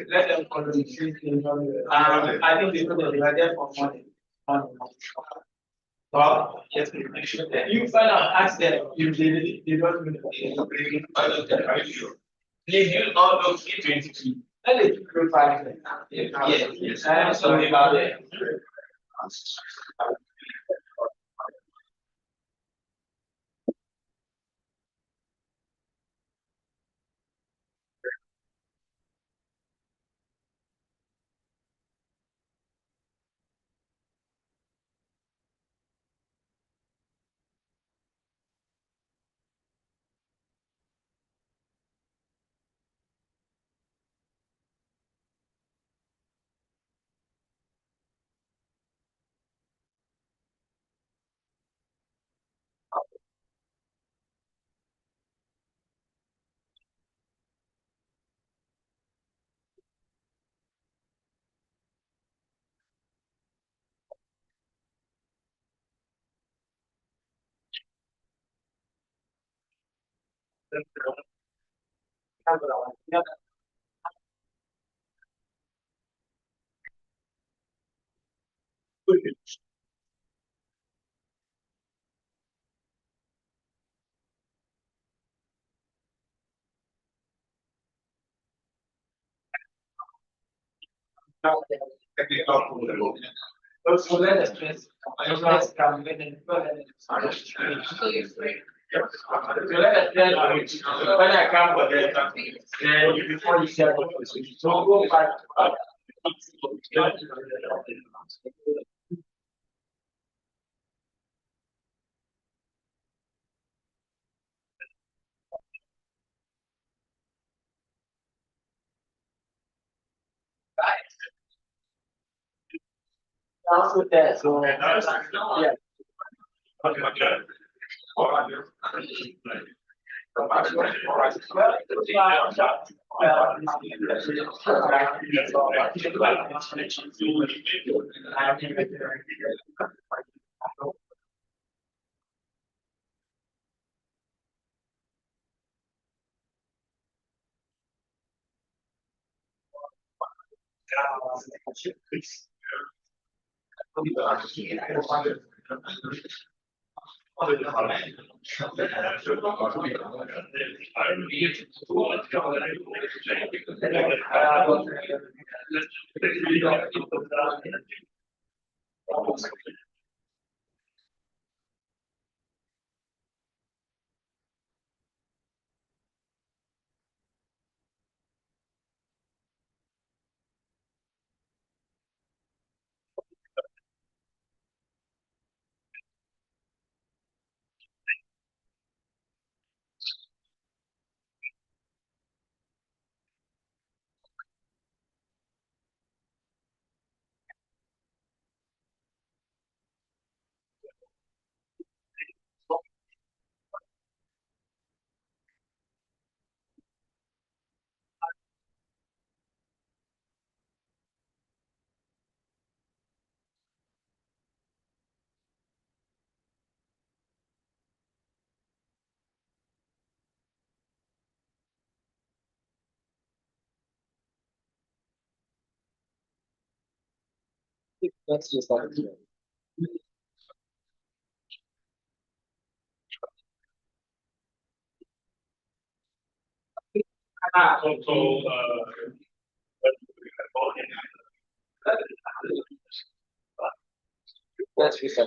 Speaker 3: Let them contribute. I think they are there for money. Well, yes, make sure that you find out, ask them if they don't Please use all those K22. Let it purify them. Yes, I am sorry about that. When I come with it, then before you share it, so go back. Sounds with that, so. Yeah. That's just like. That's just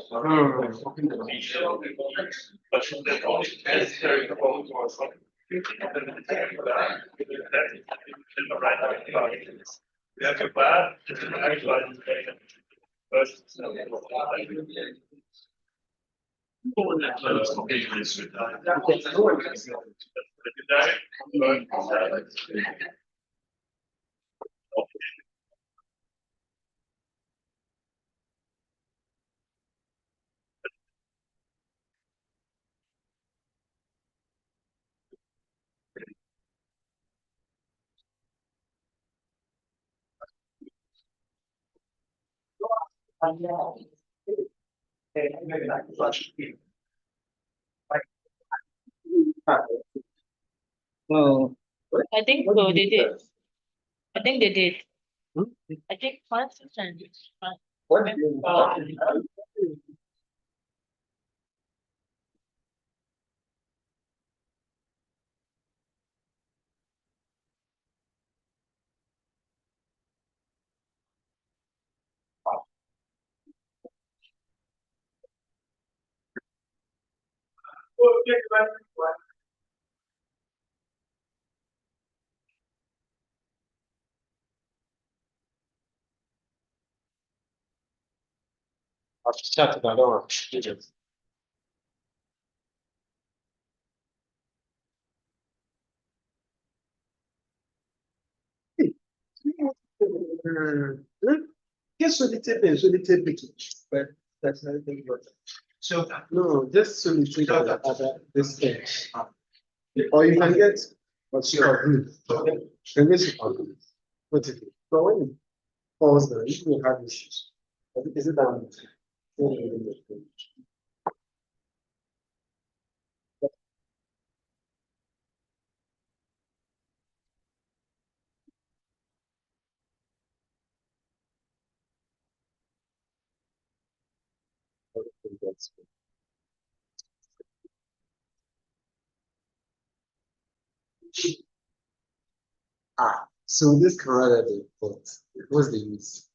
Speaker 3: like.
Speaker 5: Oh, I think so. They did. I think they did. I think Francis and
Speaker 4: I've chatted, I don't want.
Speaker 6: Yes, solitaire, but that's not the word.
Speaker 3: So.
Speaker 6: No, just solitaire at this stage. Or you can get what's your group. Can get super group. What is it? But when you pause there, you will have issues. But is it down? That's so this camera that they bought, what's the use?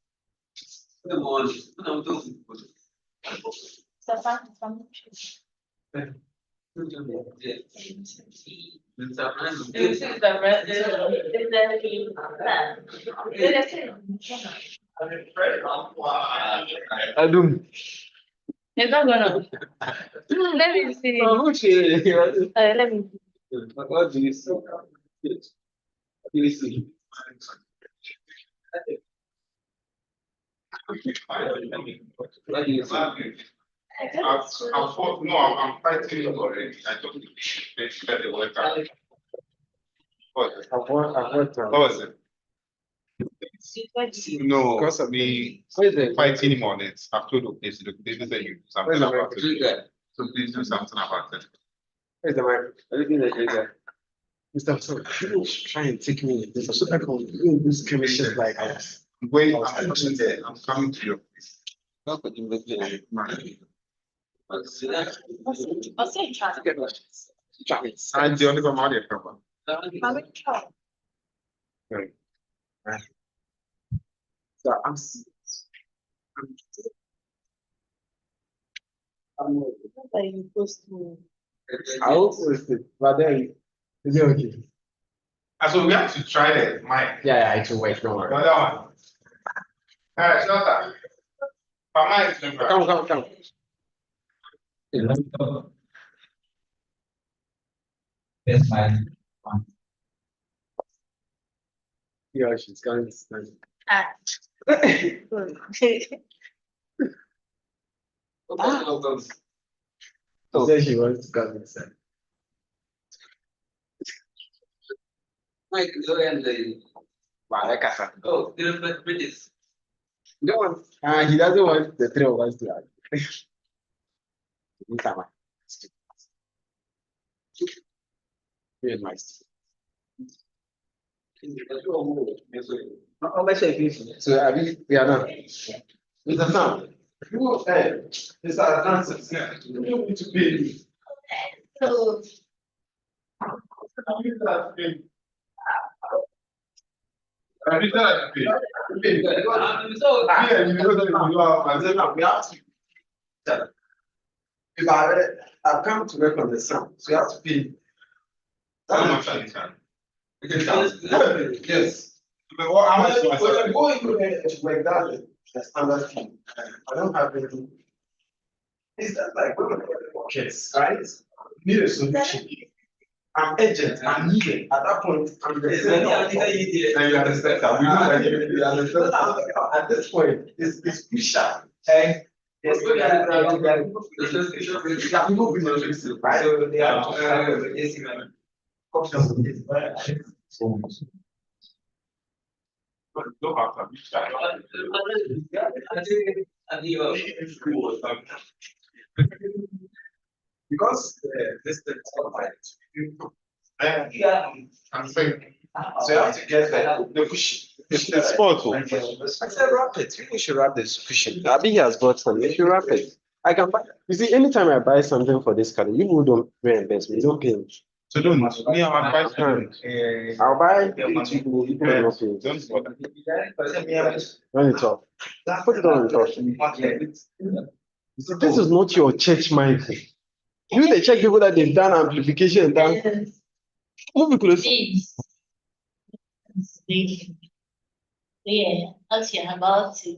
Speaker 6: Adum.
Speaker 5: It's not gonna. Let me see. Let me.
Speaker 6: What do you see? What do you see? What do you see?
Speaker 1: I'm fighting you already. I don't think they should let it work out. What was it? No,
Speaker 6: Because of
Speaker 1: me
Speaker 6: What is it?
Speaker 1: fighting him on it. I've told the police to say you do something
Speaker 6: Where's the
Speaker 1: about
Speaker 6: mic?
Speaker 1: it. So please do something about it.
Speaker 6: Where's the mic? Everything that you got. Mr. So, people try and take me in this. So I can do this chemistry like us.
Speaker 1: I'm going, I'm coming there. I'm coming to your place.
Speaker 5: I'll say try.
Speaker 1: And the only one out there, cover.
Speaker 6: So
Speaker 5: Like you supposed to.
Speaker 6: I also it, but then is it okay?
Speaker 1: So we have to try the mic.
Speaker 6: Yeah, it will wait, don't
Speaker 1: The
Speaker 6: worry.
Speaker 1: other one. Alright, not that. But mine is different.
Speaker 6: Come.
Speaker 3: That's fine.
Speaker 6: Yeah, she's going to stand.
Speaker 5: Ah.
Speaker 6: She said she wants to come inside.
Speaker 3: Oh, different British.
Speaker 6: No one. He doesn't want the three of us to act. Very nice. So I mean, we are not. Mr. Sam, you it's our dancers. You need to be.
Speaker 5: So.
Speaker 1: Have you done it?
Speaker 3: So,
Speaker 6: Yeah, you know that you are. I said, no, we have to. If I've come to work on the sound, so you have to pay.
Speaker 1: How much are you charging?
Speaker 6: Yes.
Speaker 1: But what, how much?
Speaker 6: When I go into the like that, the standard fee. I don't have anything. It's just like when kids, right? Need a solution. I'm urgent, I'm needed. At that point, I'm the
Speaker 1: Then you understand that we know that you understand.
Speaker 6: At this point, it's crucial. And there's people being interested, right? So they are
Speaker 1: Don't have to be shy.
Speaker 6: because this thing is not right.
Speaker 1: I'm saying,
Speaker 6: So you have to get the cushion.
Speaker 1: it's sport.
Speaker 6: I said wrap it. You should wrap this cushion. Abi has bought some. You should wrap it. I can buy. You see, anytime I buy something for this car, you don't reimburse me. You don't pay me.
Speaker 1: So don't, me, I'm advising.
Speaker 6: I'll buy it. You can not pay.
Speaker 1: Don't bother.
Speaker 6: Run it off. Put it on the top. You see, this is not your church mindset. You the check people that they've done amplification and done. Move close.
Speaker 5: Yeah, I'll about to.